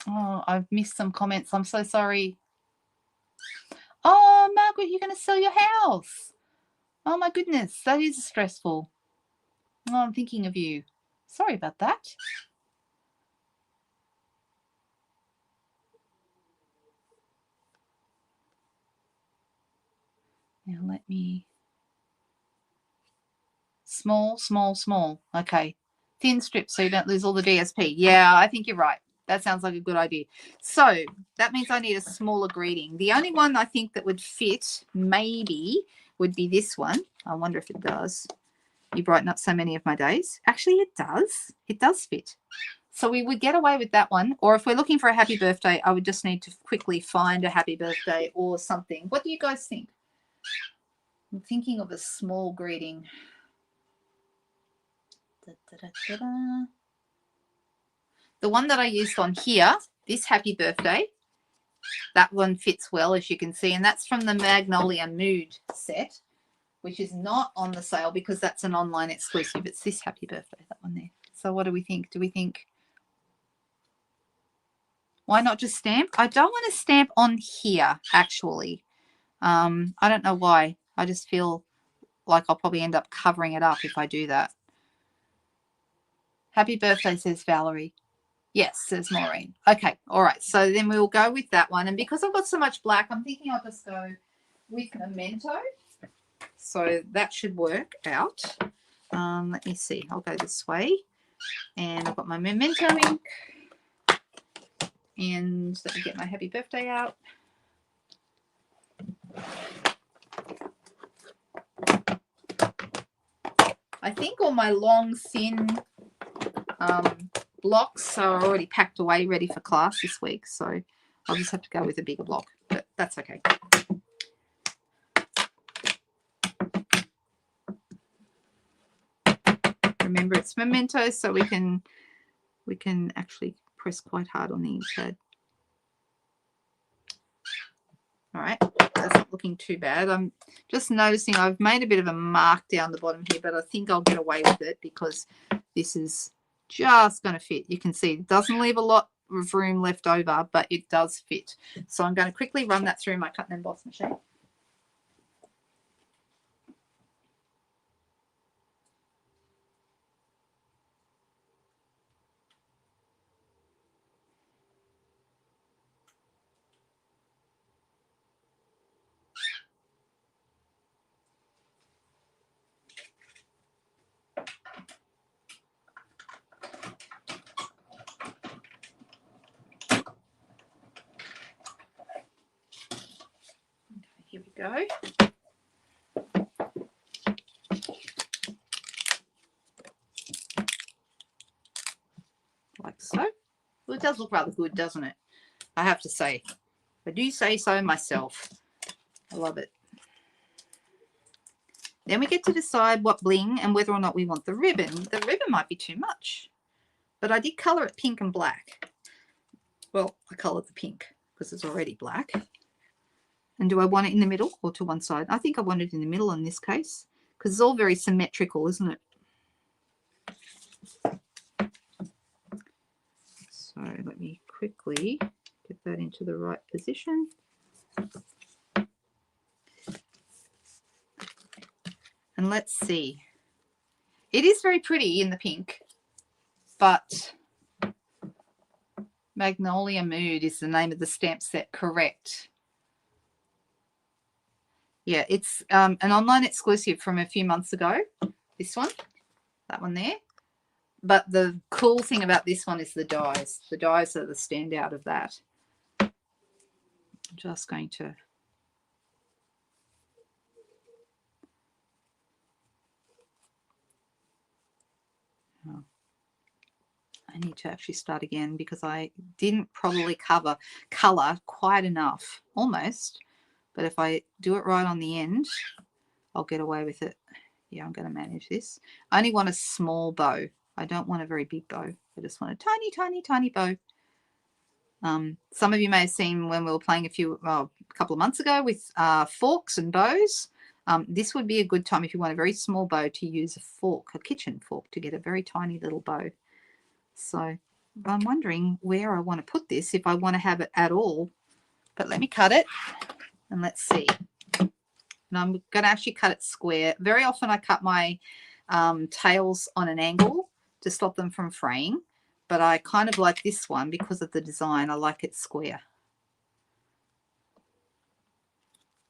Oh, I've missed some comments. I'm so sorry. Oh, Margaret, you're going to sell your house. Oh, my goodness. That is stressful. Oh, I'm thinking of you. Sorry about that. Now let me... Small, small, small. Okay. Thin strips so you don't lose all the DSP. Yeah, I think you're right. That sounds like a good idea. So that means I need a smaller greeting. The only one I think that would fit maybe would be this one. I wonder if it does. You brighten up so many of my days. Actually, it does. It does fit. So we would get away with that one. Or if we're looking for a happy birthday, I would just need to quickly find a happy birthday or something. What do you guys think? I'm thinking of a small greeting. Da, da, da, da, da. The one that I used on here, this happy birthday, that one fits well, as you can see. And that's from the Magnolia Mood set, which is not on the sale because that's an online exclusive. It's this happy birthday, that one there. So what do we think? Do we think, why not just stamp? I don't want to stamp on here, actually. I don't know why. I just feel like I'll probably end up covering it up if I do that. Happy birthday, says Valerie. Yes, says Maureen. Okay, all right. So then we'll go with that one. And because I've got so much black, I'm thinking I'll just go with Memento. So that should work out. Let me see. I'll go this way. And I've got my Memento ink. And let me get my happy birthday out. I think all my long, thin blocks are already packed away, ready for class this week. So I'll just have to go with a bigger block, but that's okay. Remember, it's Memento, so we can we can actually press quite hard on the ink pad. All right, that's not looking too bad. I'm just noticing I've made a bit of a mark down the bottom here, but I think I'll get away with it because this is just going to fit. You can see it doesn't leave a lot of room left over, but it does fit. So I'm going to quickly run that through my cut and emboss machine. Here we go. Like so. Well, it does look rather good, doesn't it? I have to say. I do say so myself. I love it. Then we get to decide what bling and whether or not we want the ribbon. The ribbon might be too much, but I did colour it pink and black. Well, I coloured the pink because it's already black. And do I want it in the middle or to one side? I think I want it in the middle in this case because it's all very symmetrical, isn't it? So let me quickly get that into the right position. And let's see. It is very pretty in the pink, but Magnolia Mood is the name of the stamp set, correct? Yeah, it's an online exclusive from a few months ago. This one, that one there. But the cool thing about this one is the dies. The dies are the standout of that. I'm just going to... Oh. I need to actually start again because I didn't probably colour quite enough, almost. But if I do it right on the end, I'll get away with it. Yeah, I'm going to manage this. I only want a small bow. I don't want a very big bow. I just want a tiny, tiny, tiny bow. Some of you may have seen when we were playing a couple of months ago with forks and bows. This would be a good time if you want a very small bow to use a fork, a kitchen fork, to get a very tiny little bow. So I'm wondering where I want to put this, if I want to have it at all. But let me cut it and let's see. And I'm going to actually cut it square. Very often I cut my tails on an angle to stop them from fraying. But I kind of like this one because of the design. I like it square.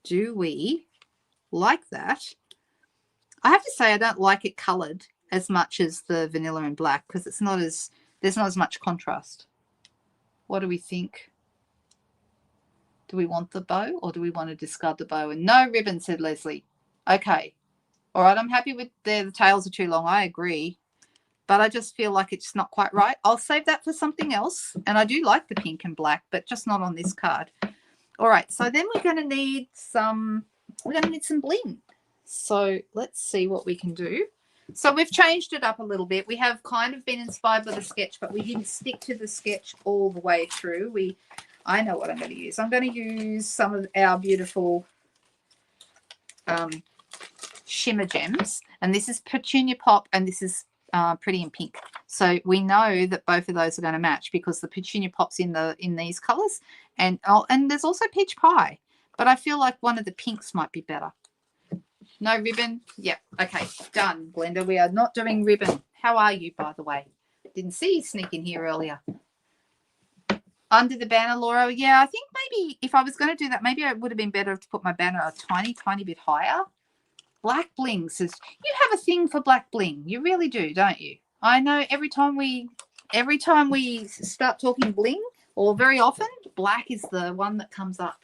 Do we like that? I have to say I don't like it coloured as much as the vanilla and black because there's not as much contrast. What do we think? Do we want the bow or do we want to discard the bow? And no ribbon, said Leslie. Okay. All right, I'm happy with the tails are too long. I agree. But I just feel like it's not quite right. I'll save that for something else. And I do like the pink and black, but just not on this card. All right, so then we're going to need some bling. So let's see what we can do. So we've changed it up a little bit. We have kind of been inspired by the sketch, but we didn't stick to the sketch all the way through. I know what I'm going to use. I'm going to use some of our beautiful shimmer gems. And this is Petunia Pop and this is Pretty in Pink. So we know that both of those are going to match because the Petunia Pop's in these colours. And there's also Peach Pie. But I feel like one of the pinks might be better. No ribbon? Yep. Okay, done, Glenda. We are not doing ribbon. How are you, by the way? Didn't see you sneak in here earlier. Under the banner, Laura. Yeah, I think maybe if I was going to do that, maybe it would have been better to put my banner a tiny, tiny bit higher. Black bling says, you have a thing for black bling. You really do, don't you? I know every time we start talking bling, or very often, black is the one that comes up.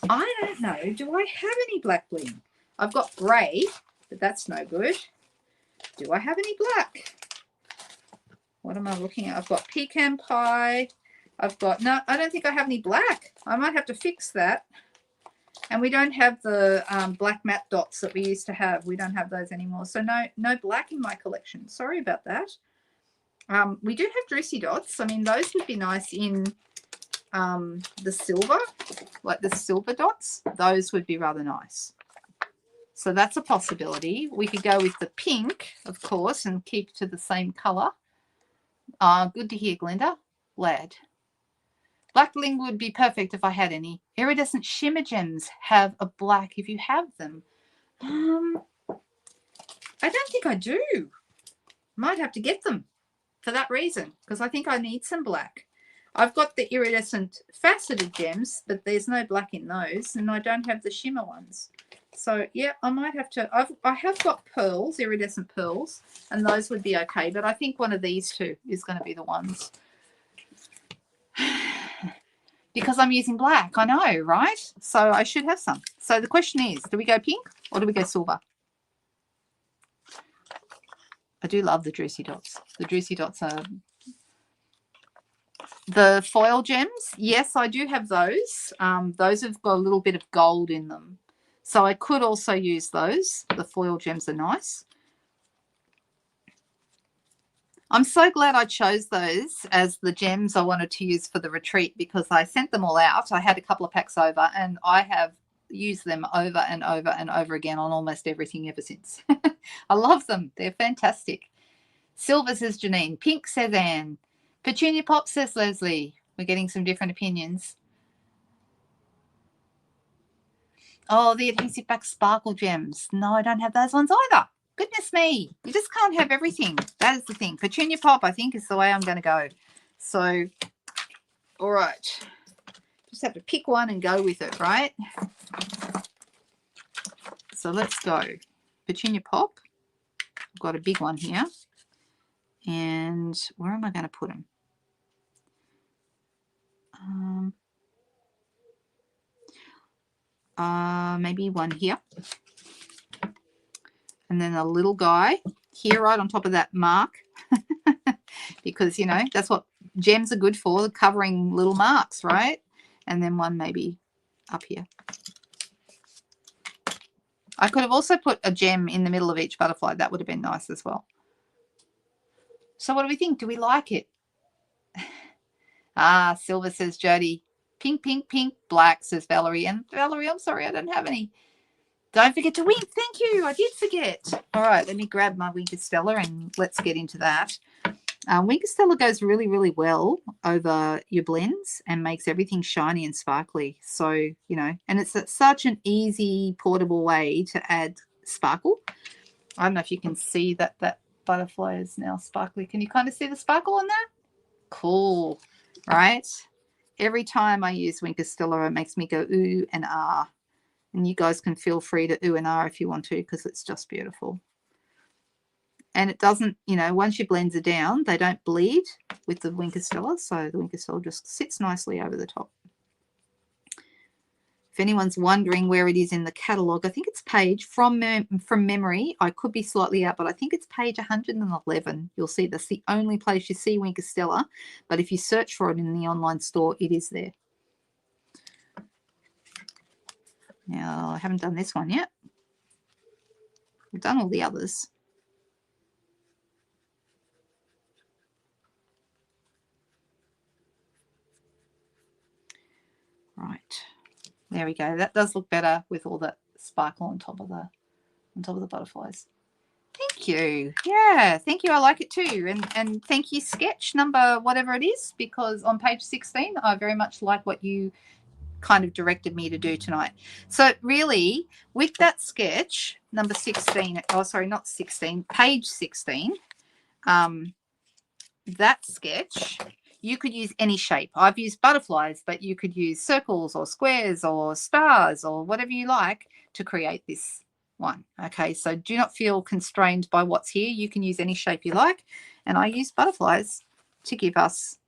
I don't know. Do I have any black bling? I've got grey, but that's no good. Do I have any black? What am I looking at? I've got pecan pie. No, I don't think I have any black. I might have to fix that. And we don't have the black matte dots that we used to have. We don't have those anymore. So no black in my collection. Sorry about that. We do have Drusy Dots. I mean, those would be nice in the silver, like the silver dots. Those would be rather nice. So that's a possibility. We could go with the pink, of course, and keep to the same colour. Good to hear, Glinda. Glad. Black bling would be perfect if I had any. Iridescent shimmer gems have a black if you have them. I don't think I do. Might have to get them for that reason, because I think I need some black. I've got the iridescent faceted gems, but there's no black in those, and I don't have the shimmer ones. So yeah, I might have to. I have got pearls, iridescent pearls, and those would be okay. But I think one of these two is going to be the ones. Because I'm using black, I know, right? So I should have some. So the question is, do we go pink or do we go silver? I do love the Drusy Dots. The Drusy Dots are... The foil gems, yes, I do have those. Those have got a little bit of gold in them. So I could also use those. The foil gems are nice. I'm so glad I chose those as the gems I wanted to use for the retreat, because I sent them all out. I had a couple of packs over and I have used them over and over and over again on almost everything ever since. I love them. They're fantastic. Silver says Janine. Pink says Anne. Petunia Pop says Leslie. We're getting some different opinions. Oh, the adhesive back sparkle gems. No, I don't have those ones either. Goodness me. You just can't have everything. That is the thing. Petunia Pop, I think, is the way I'm going to go. So, all right. Just have to pick one and go with it, right? So let's go. Petunia Pop. I've got a big one here. And where am I going to put them? Maybe one here. And then a little guy here right on top of that mark. Because, you know, that's what gems are good for, covering little marks, right? And then one maybe up here. I could have also put a gem in the middle of each butterfly. That would have been nice as well. So what do we think? Do we like it? Silver says Jody. Pink, pink, pink. Black says Valerie. And Valerie, I'm sorry, I don't have any. Don't forget to wink. Thank you. I did forget. All right, let me grab my Winker Stella and let's get into that. Winker Stella goes really, really well over your blends and makes everything shiny and sparkly. So, you know, and it's such an easy, portable way to add sparkle. I don't know if you can see that butterfly is now sparkly. Can you kind of see the sparkle on that? Cool, right? Every time I use Winker Stella, it makes me go ooh and ah. And you guys can feel free to ooh and ah if you want to, because it's just beautiful. And it doesn't, you know, once your blends are down, they don't bleed with the Winker Stella. So the Winker Stella just sits nicely over the top. If anyone's wondering where it is in the catalogue, I think it's page, from memory, I could be slightly out, but I think it's page 111. You'll see that's the only place you see Winker Stella. But if you search for it in the online store, it is there. Now, I haven't done this one yet. We've done all the others. Right. There we go. That does look better with all that sparkle on top of the butterflies. Thank you. Yeah, thank you. I like it too. And thank you, sketch number whatever it is, because on page 16, I very much like what you kind of directed me to do tonight. So really, with that sketch, number 16, oh, sorry, not 16, page 16, that sketch, you could use any shape. I've used butterflies, but you could use circles or squares or stars or whatever you like to create this one. Okay, so do not feel constrained by what's here. You can use any shape you like. And I use butterflies to give us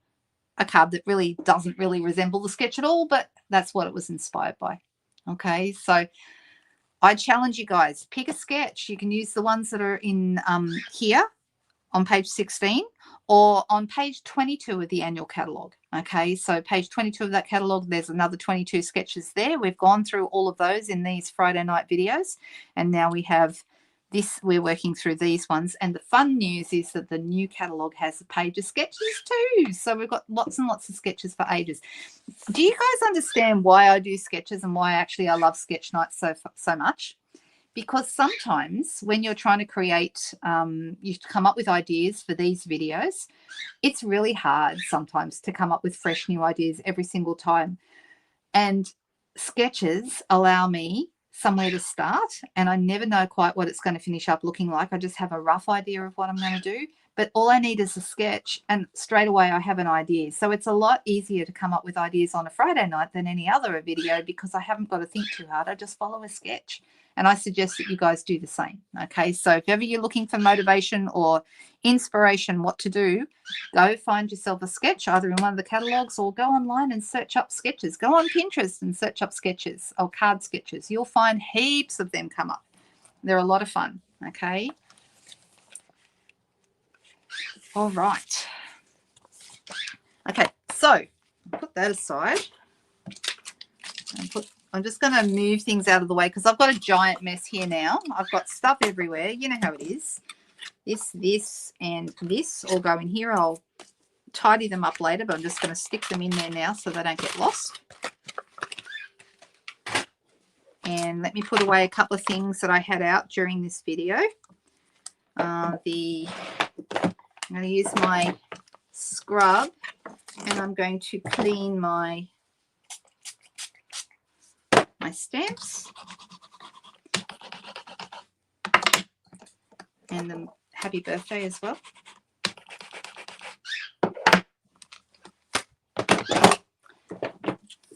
a card that really doesn't really resemble the sketch at all, but that's what it was inspired by. Okay, so I challenge you guys, pick a sketch. You can use the ones that are in here on page 16 or on page 22 of the annual catalogue. Okay, so page 22 of that catalogue, there's another 22 sketches there. We've gone through all of those in these Friday night videos, and now we have we're working through these ones. And the fun news is that the new catalogue has a page of sketches too. So we've got lots and lots of sketches for ages. Do you guys understand why I do sketches and why actually I love sketch nights so much? Because sometimes when you're trying to create, you come up with ideas for these videos, it's really hard sometimes to come up with fresh new ideas every single time. And sketches allow me somewhere to start, and I never know quite what it's going to finish up looking like. I just have a rough idea of what I'm going to do, but all I need is a sketch and straight away I have an idea. So it's a lot easier to come up with ideas on a Friday night than any other video because I haven't got to think too hard. I just follow a sketch. And I suggest that you guys do the same. Okay, so if ever you're looking for motivation or inspiration what to do, go find yourself a sketch either in one of the catalogs or go online and search up sketches. Go on Pinterest and search up sketches or card sketches. You'll find heaps of them come up. They're a lot of fun. Okay. All right. Okay, so put that aside and I'm just going to move things out of the way because I've got a giant mess here now. I've got stuff everywhere. You know how it is. This, and this all go in here. I'll tidy them up later, but I'm just going to stick them in there now so they don't get lost. And let me put away a couple of things that I had out during this video. I'm going to use my scrub and I'm going to clean my stamps and the happy birthday as well.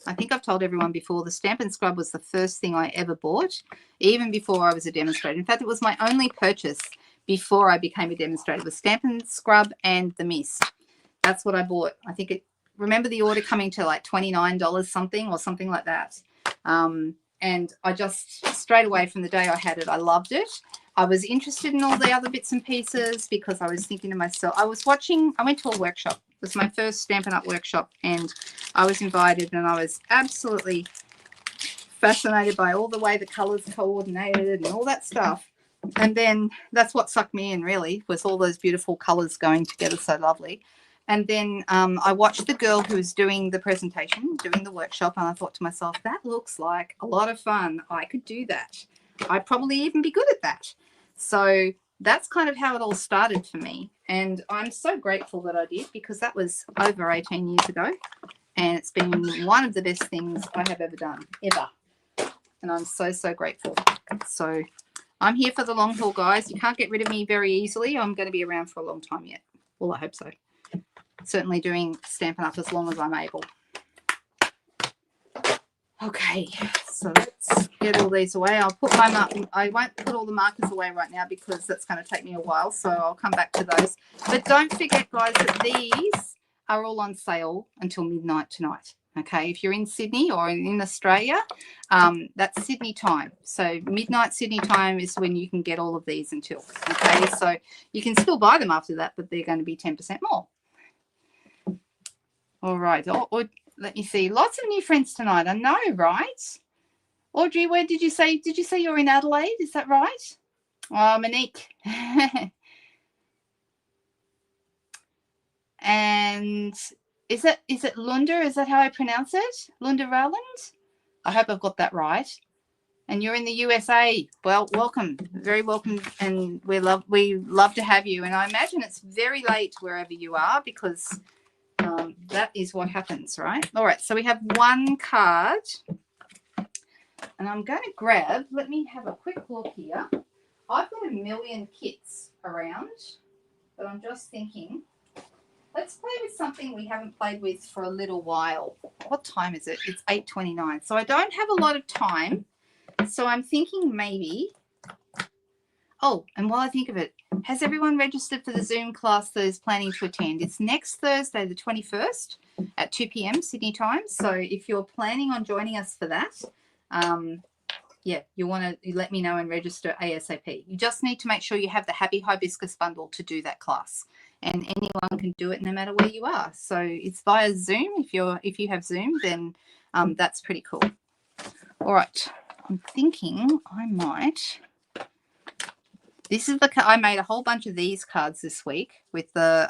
I think I've told everyone before, the Stampin' Scrub was the first thing I ever bought, even before I was a demonstrator. In fact, it was my only purchase before I became a demonstrator, the Stampin' Scrub and the mist. That's what I bought. I think remember the order coming to like $29 something or something like that. And I just, straight away from the day I had it, I loved it. I was interested in all the other bits and pieces because I was thinking to myself, I went to a workshop. It was my first Stampin' Up workshop, and I was invited, and I was absolutely fascinated by all the way the colours coordinated and all that stuff. And then that's what sucked me in, really, was all those beautiful colours going together so lovely. And then I watched the girl who was doing the presentation, doing the workshop, and I thought to myself, that looks like a lot of fun. I could do that. I'd probably even be good at that. So that's kind of how it all started for me. And I'm so grateful that I did because that was over 18 years ago. And it's been one of the best things I have ever done, ever. And I'm so, so grateful. So I'm here for the long haul, guys. You can't get rid of me very easily. I'm going to be around for a long time yet. Well, I hope so. Certainly doing Stampin' Up as long as I'm able. Okay, so let's get all these away. I'll put I won't put all the markers away right now because that's going to take me a while, so I'll come back to those. But don't forget, guys, that these are all on sale until midnight tonight. Okay, if you're in Sydney or in Australia, that's Sydney time. So midnight Sydney time is when you can get all of these until. Okay, so you can still buy them after that, but they're going to be 10% more. All right. Let me see. Lots of new friends tonight. I know, right? Audrey, where did you say? Did you say you're in Adelaide? Is that right? Oh, Monique. And is it Lunda? Is that how I pronounce it? Lunda Rowland? I hope I've got that right. And you're in the USA. Well, welcome. Very welcome. And we love to have you. And I imagine it's very late wherever you are because that is what happens, right? All right, so we have one card, and I'm going to grab, let me have a quick look here. I've got a million kits around, but I'm just thinking, let's play with something we haven't played with for a little while. What time is it? It's 8:29, so I don't have a lot of time, so I'm thinking maybe, oh, and while I think of it, has everyone registered for the Zoom class that is planning to attend? It's next Thursday, the 21st at 2 p.m. Sydney time. So if you're planning on joining us for that, yeah, you want to let me know and register ASAP. You just need to make sure you have the Happy Hibiscus bundle to do that class. And anyone can do it no matter where you are. So it's via Zoom. If you have Zoom, then that's pretty cool. All right. I'm thinking I might This is the, I made a whole bunch of these cards this week with the,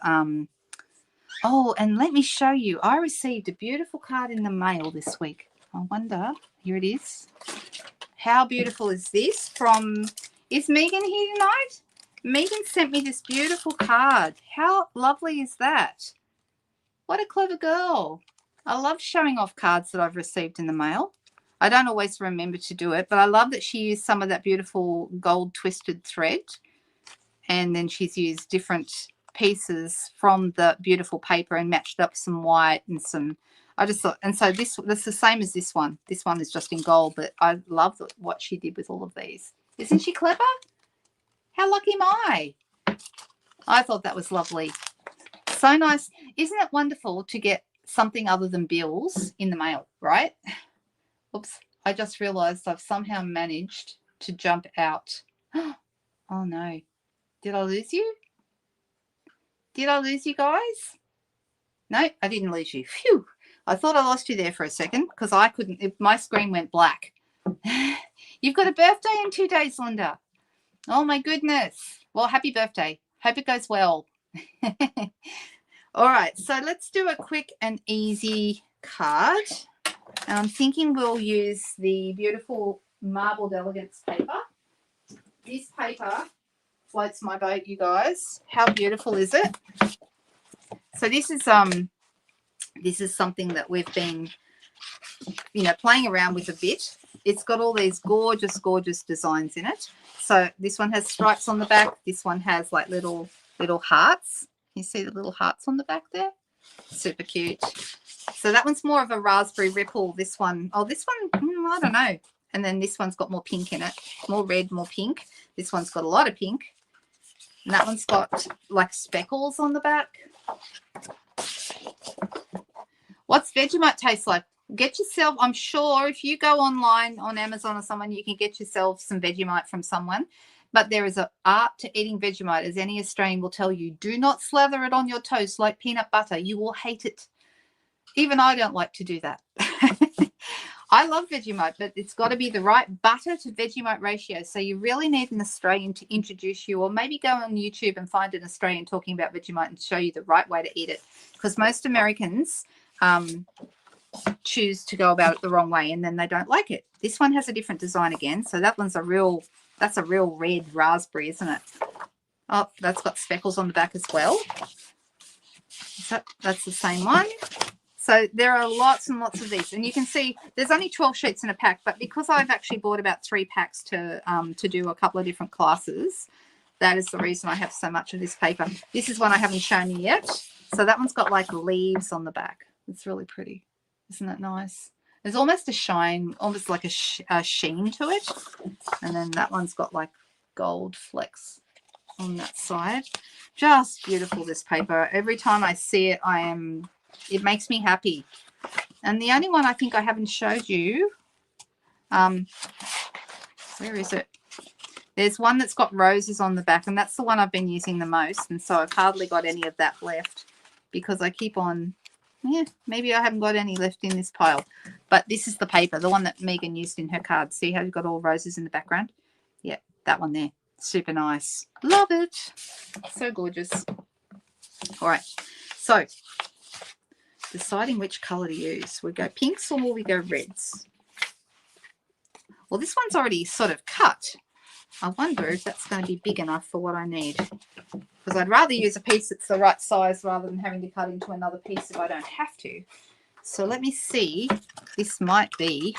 oh, and let me show you. I received a beautiful card in the mail this week. I wonder, here it is. How beautiful is this from, is Megan here tonight? Megan sent me this beautiful card. How lovely is that? What a clever girl. I love showing off cards that I've received in the mail. I don't always remember to do it, but I love that she used some of that beautiful gold twisted thread, and then she's used different pieces from the beautiful paper and matched up some white and some, I just thought, and so that's the same as this one. This one is just in gold, but I love what she did with all of these. Isn't she clever? How lucky am I? I thought that was lovely. So nice. Isn't it wonderful to get something other than bills in the mail, right? Oops, I just realized I've somehow managed to jump out. Oh no. Did I lose you? Did I lose you guys? No, I didn't lose you. Phew. I thought I lost you there for a second because I couldn't, my screen went black. You've got a birthday in 2 days, Linda. Oh my goodness. Well, happy birthday. Hope it goes well. All right, so let's do a quick and easy card. And I'm thinking we'll use the beautiful Marbled Elegance paper. This paper floats my boat, you guys. How beautiful is it? So this is something that we've been, playing around with a bit. It's got all these gorgeous, gorgeous designs in it. So this one has stripes on the back. This one has like little hearts. You see the little hearts on the back there? Super cute. So that one's more of a raspberry ripple. This one, I don't know. And then this one's got more pink in it. More red, more pink. This one's got a lot of pink. And that one's got like speckles on the back. What's Vegemite taste like? Get yourself, I'm sure if you go online on Amazon or someone, you can get yourself some Vegemite from someone. But there is an art to eating Vegemite, as any Australian will tell you. Do not slather it on your toast like peanut butter. You will hate it. Even I don't like to do that. I love Vegemite, but it's got to be the right butter to Vegemite ratio. So you really need an Australian to introduce you, or maybe go on YouTube and find an Australian talking about Vegemite and show you the right way to eat it. Because most Americans choose to go about it the wrong way, and then they don't like it. This one has a different design again. So that one's that's a real red raspberry, isn't it? Oh, that's got speckles on the back as well. So that's the same one. So there are lots and lots of these, and you can see there's only 12 sheets in a pack, but because I've actually bought about 3 packs to do a couple of different classes, that is the reason I have so much of this paper. This is one I haven't shown you yet. So that one's got like leaves on the back. It's really pretty. Isn't that nice? There's almost a shine, almost like a sheen to it. And then that one's got like gold flecks on that side. Just beautiful, this paper. Every time I see it, it makes me happy. And the only one I think I haven't showed you, where is it? There's one that's got roses on the back, and that's the one I've been using the most. And so I've hardly got any of that left because I keep on, maybe I haven't got any left in this pile. But this is the paper, the one that Megan used in her card. See how you've got all roses in the background? Yeah, that one there. Super nice. Love it. So gorgeous. All right. So deciding which color to use. We go pinks or will we go reds? Well, this one's already sort of cut. I wonder if that's going to be big enough for what I need. Because I'd rather use a piece that's the right size rather than having to cut into another piece if I don't have to. So let me see. This might be,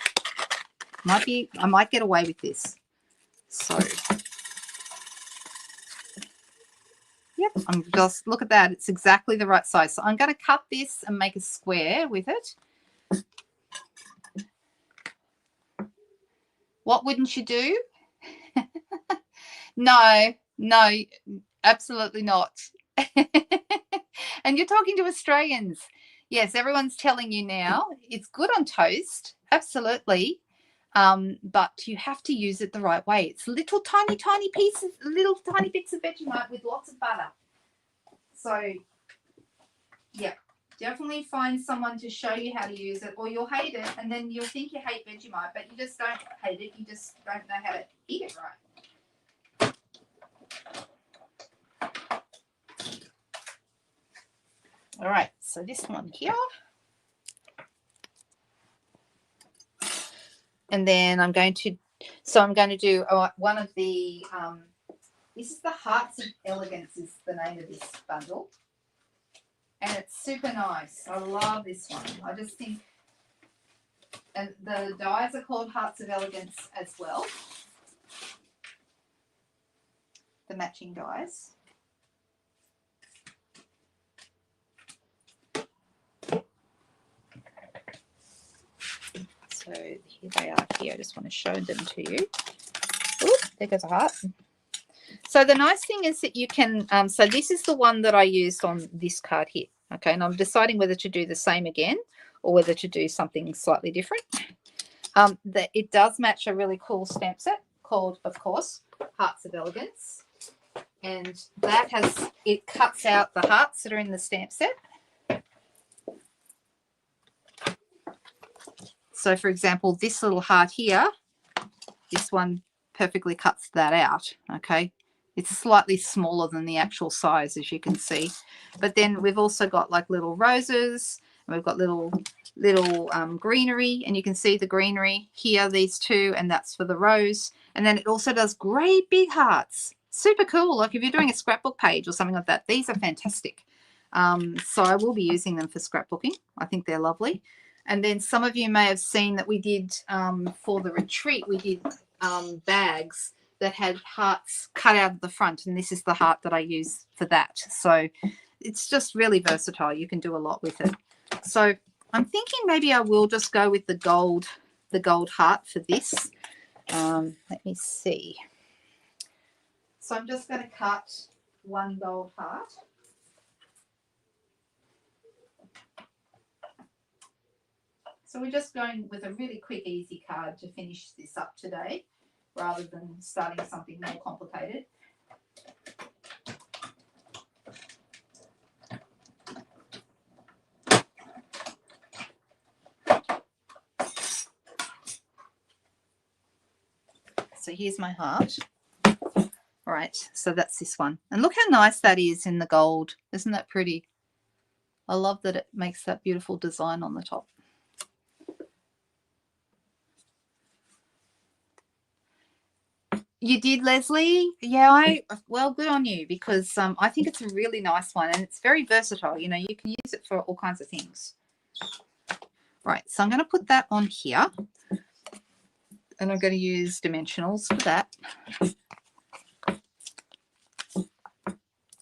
I might get away with this. So, yep, I'm just, look at that. It's exactly the right size. So I'm going to cut this and make a square with it. What wouldn't you do? No, absolutely not. And you're talking to Australians. Yes, everyone's telling you now. It's good on toast, absolutely. But you have to use it the right way. It's little tiny pieces, little tiny bits of Vegemite with lots of butter. So, yeah, definitely find someone to show you how to use it, or you'll hate it, and then you'll think you hate Vegemite, but you just don't hate it. You just don't know how to eat it right. All right, so this one here. And then I'm going to do one of the, this is the Hearts of Elegance is the name of this bundle. And it's super nice. I love this one. I just think, and the dies are called Hearts of Elegance as well. The matching dies. So here they are here. I just want to show them to you. Ooh, there goes a heart. So the nice thing is that you can, so this is the one that I used on this card here. Okay, and I'm deciding whether to do the same again or whether to do something slightly different. It does match a really cool stamp set called, of course, Hearts of Elegance. And that it cuts out the hearts that are in the stamp set. So, for example, this little heart here, this one perfectly cuts that out, okay? It's slightly smaller than the actual size, as you can see. But then we've also got like little roses, and we've got little greenery, and you can see the greenery here, these two, and that's for the rose. And then it also does great big hearts. Super cool. Like if you're doing a scrapbook page or something like that, these are fantastic. So I will be using them for scrapbooking. I think they're lovely. And then some of you may have seen that we did, for the retreat, we did bags that had hearts cut out of the front. And this is the heart that I use for that. So it's just really versatile. You can do a lot with it. So I'm thinking maybe I will just go with the gold heart for this. Let me see. So I'm just going to cut one gold heart. So we're just going with a really quick, easy card to finish this up today, rather than starting something more complicated. So here's my heart. All right, so that's this one. And look how nice that is in the gold. Isn't that pretty? I love that it makes that beautiful design on the top. You did, Leslie? Yeah, well, good on you, because I think it's a really nice one and it's very versatile. You know, you can use it for all kinds of things. Right, so I'm going to put that on here. And I'm going to use dimensionals for that.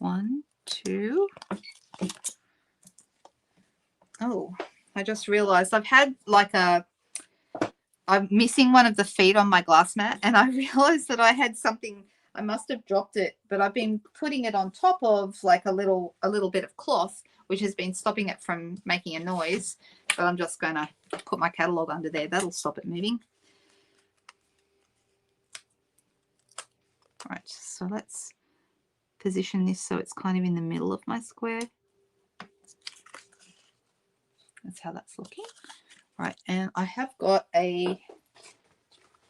1, 2. Oh, I just realized I've had like I'm missing one of the feet on my glass mat, and I realized that I had something, I must have dropped it, but I've been putting it on top of like a little bit of cloth, which has been stopping it from making a noise. But I'm just going to put my catalogue under there. That'll stop it moving. Right, so let's position this so it's kind of in the middle of my square. That's how that's looking. Right, and I have got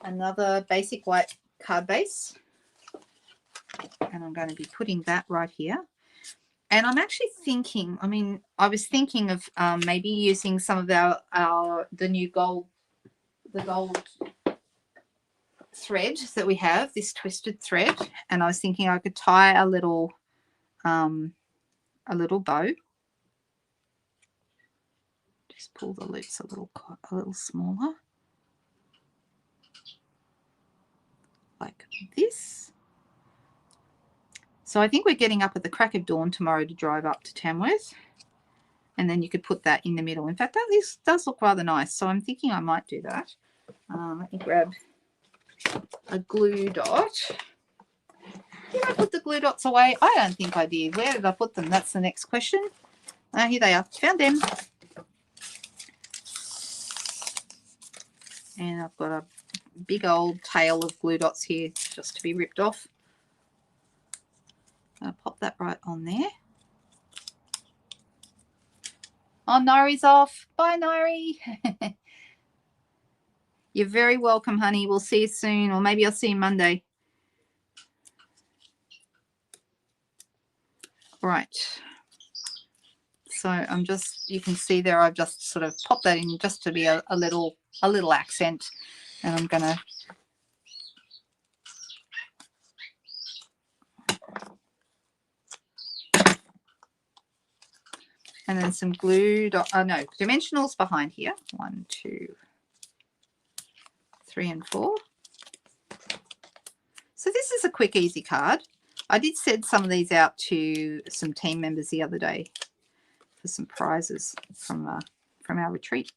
another basic white card base, and I'm going to be putting that right here. And I'm actually thinking, I mean, I was thinking of maybe using some of the new gold thread that we have, this twisted thread, and I was thinking I could tie a little bow. Just pull the loops a little smaller, like this. So I think we're getting up at the crack of dawn tomorrow to drive up to Tamworth, and then you could put that in the middle. In fact, this does look rather nice, so I'm thinking I might do that. Let me grab a glue dot. Did I put the glue dots away? I don't think I did. Where did I put them? That's the next question. Here they are. Found them. And I've got a big old tail of glue dots here just to be ripped off. I'll pop that right on there. Oh, Nari's off. Bye, Nari. You're very welcome, honey. We'll see you soon, or maybe I'll see you Monday. Right. So I'm just, you can see there, I've just sort of popped that in just to be a little accent. And I'm going to and then some glue, no, dimensionals behind here. 1, 2, 3, and 4. So this is a quick, easy card. I did send some of these out to some team members the other day for some prizes from our retreat.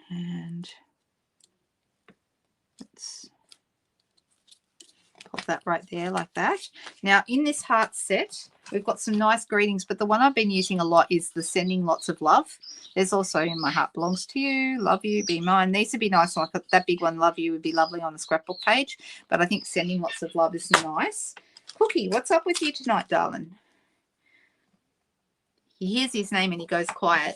And let's pop that right there like that. Now in this heart set, we've got some nice greetings, but the one I've been using a lot is the sending lots of love. There's also in my heart belongs to you, love you, be mine. These would be nice. Like that big one, love you, would be lovely on the scrapbook page. But I think sending lots of love is nice. Cookie, what's up with you tonight, darling? He hears his name and he goes quiet.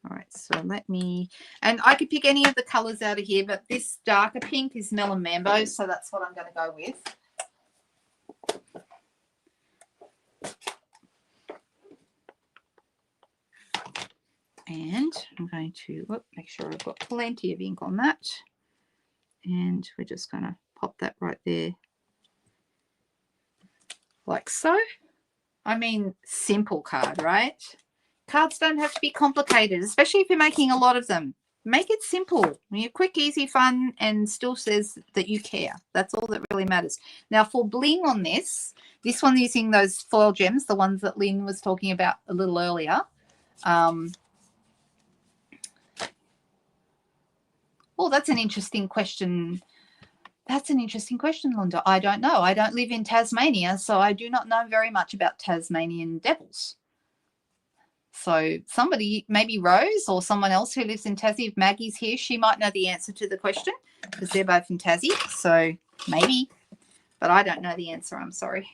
All right, so let me, and I could pick any of the colors out of here, but this darker pink is Melon Mambo, so that's what I'm going to go with. And I'm going to make sure I've got plenty of ink on that. And we're just going to pop that right there like so. I mean, simple card, right? Cards don't have to be complicated, especially if you're making a lot of them. Make it simple. You're quick, easy, fun, and still says that you care. That's all that really matters. Now, for bling on this one using those foil gems, the ones that Lynn was talking about a little earlier. Oh, that's an interesting question. That's an interesting question, Linda. I don't know. I don't live in Tasmania, so I do not know very much about Tasmanian devils. So somebody, maybe Rose or someone else who lives in Tassie, if Maggie's here, she might know the answer to the question because they're both in Tassie. So maybe, but I don't know the answer. I'm sorry.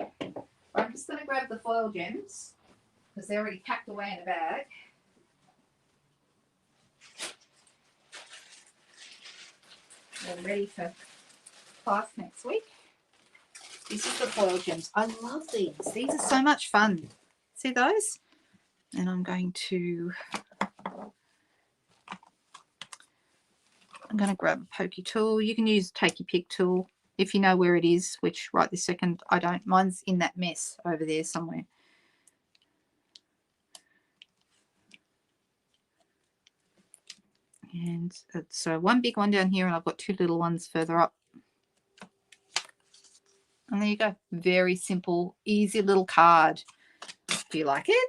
I'm just going to grab the foil gems because they're already packed away in a bag. They're ready for class next week. This is the foil gems. I love these. These are so much fun. See those? And I'm going to grab a pokey tool. You can use take your pick tool if you know where it is, which right this second I don't. Mine's in that mess over there somewhere. And so one big one down here, and I've got 2 little ones further up. And there you go. Very simple, easy little card. Do you like it?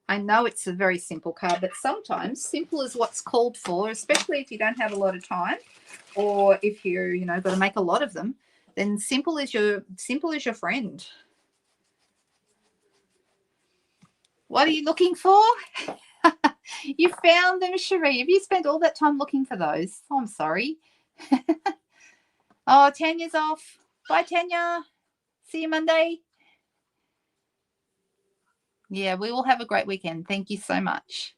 I know it's a very simple card, but sometimes simple is what's called for, especially if you don't have a lot of time, or if you're, got to make a lot of them. Then simple is your friend. What are you looking for? You found them, Cherie. Have you spent all that time looking for those? Oh, I'm sorry. Oh, Tanya's off. Bye, Tanya. See you Monday. Yeah, we will have a great weekend. Thank you so much.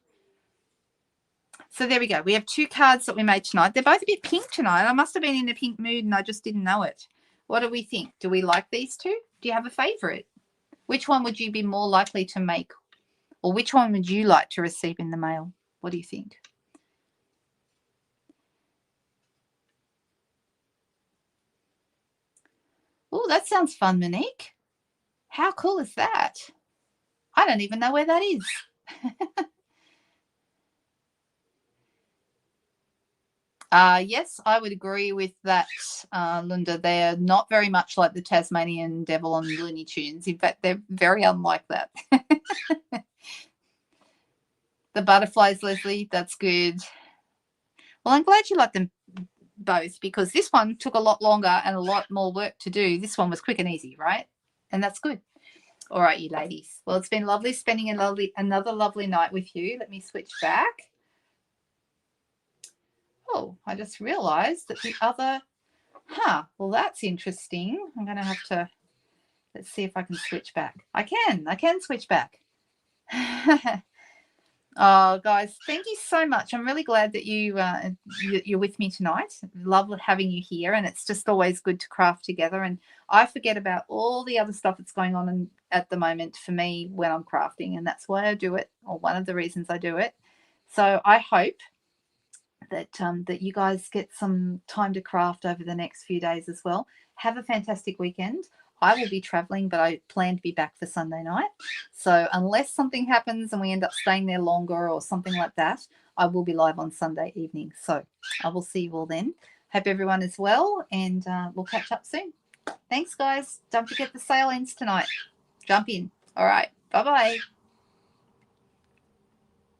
So there we go. We have 2 cards that we made tonight. They're both a bit pink tonight. I must have been in a pink mood and I just didn't know it. What do we think? Do we like these 2? Do you have a favorite? Which one would you be more likely to make? Or which one would you like to receive in the mail? What do you think? Oh, that sounds fun, Monique. How cool is that? I don't even know where that is. Yes, I would agree with that, Linda. They're not very much like the Tasmanian Devil on Looney Tunes. In fact, they're very unlike that. The butterflies, Leslie, that's good. Well, I'm glad you like them both because this one took a lot longer and a lot more work to do. This one was quick and easy, right? And that's good. All right, you ladies. Well, it's been lovely spending another lovely night with you. Let me switch back. Oh, I just realized that the other, well, that's interesting. I'm going to have to, let's see if I can switch back. I can switch back. Oh, guys, thank you so much. I'm really glad that you're with me tonight. Love having you here, and it's just always good to craft together. And I forget about all the other stuff that's going on at the moment for me when I'm crafting, and that's why I do it, or one of the reasons I do it. So I hope that you guys get some time to craft over the next few days as well. Have a fantastic weekend. I will be traveling, but I plan to be back for Sunday night. So unless something happens and we end up staying there longer or something like that, I will be live on Sunday evening. So I will see you all then. Hope everyone is well, and we'll catch up soon. Thanks, guys. Don't forget the sale ends tonight. Jump in. All right. Bye-bye.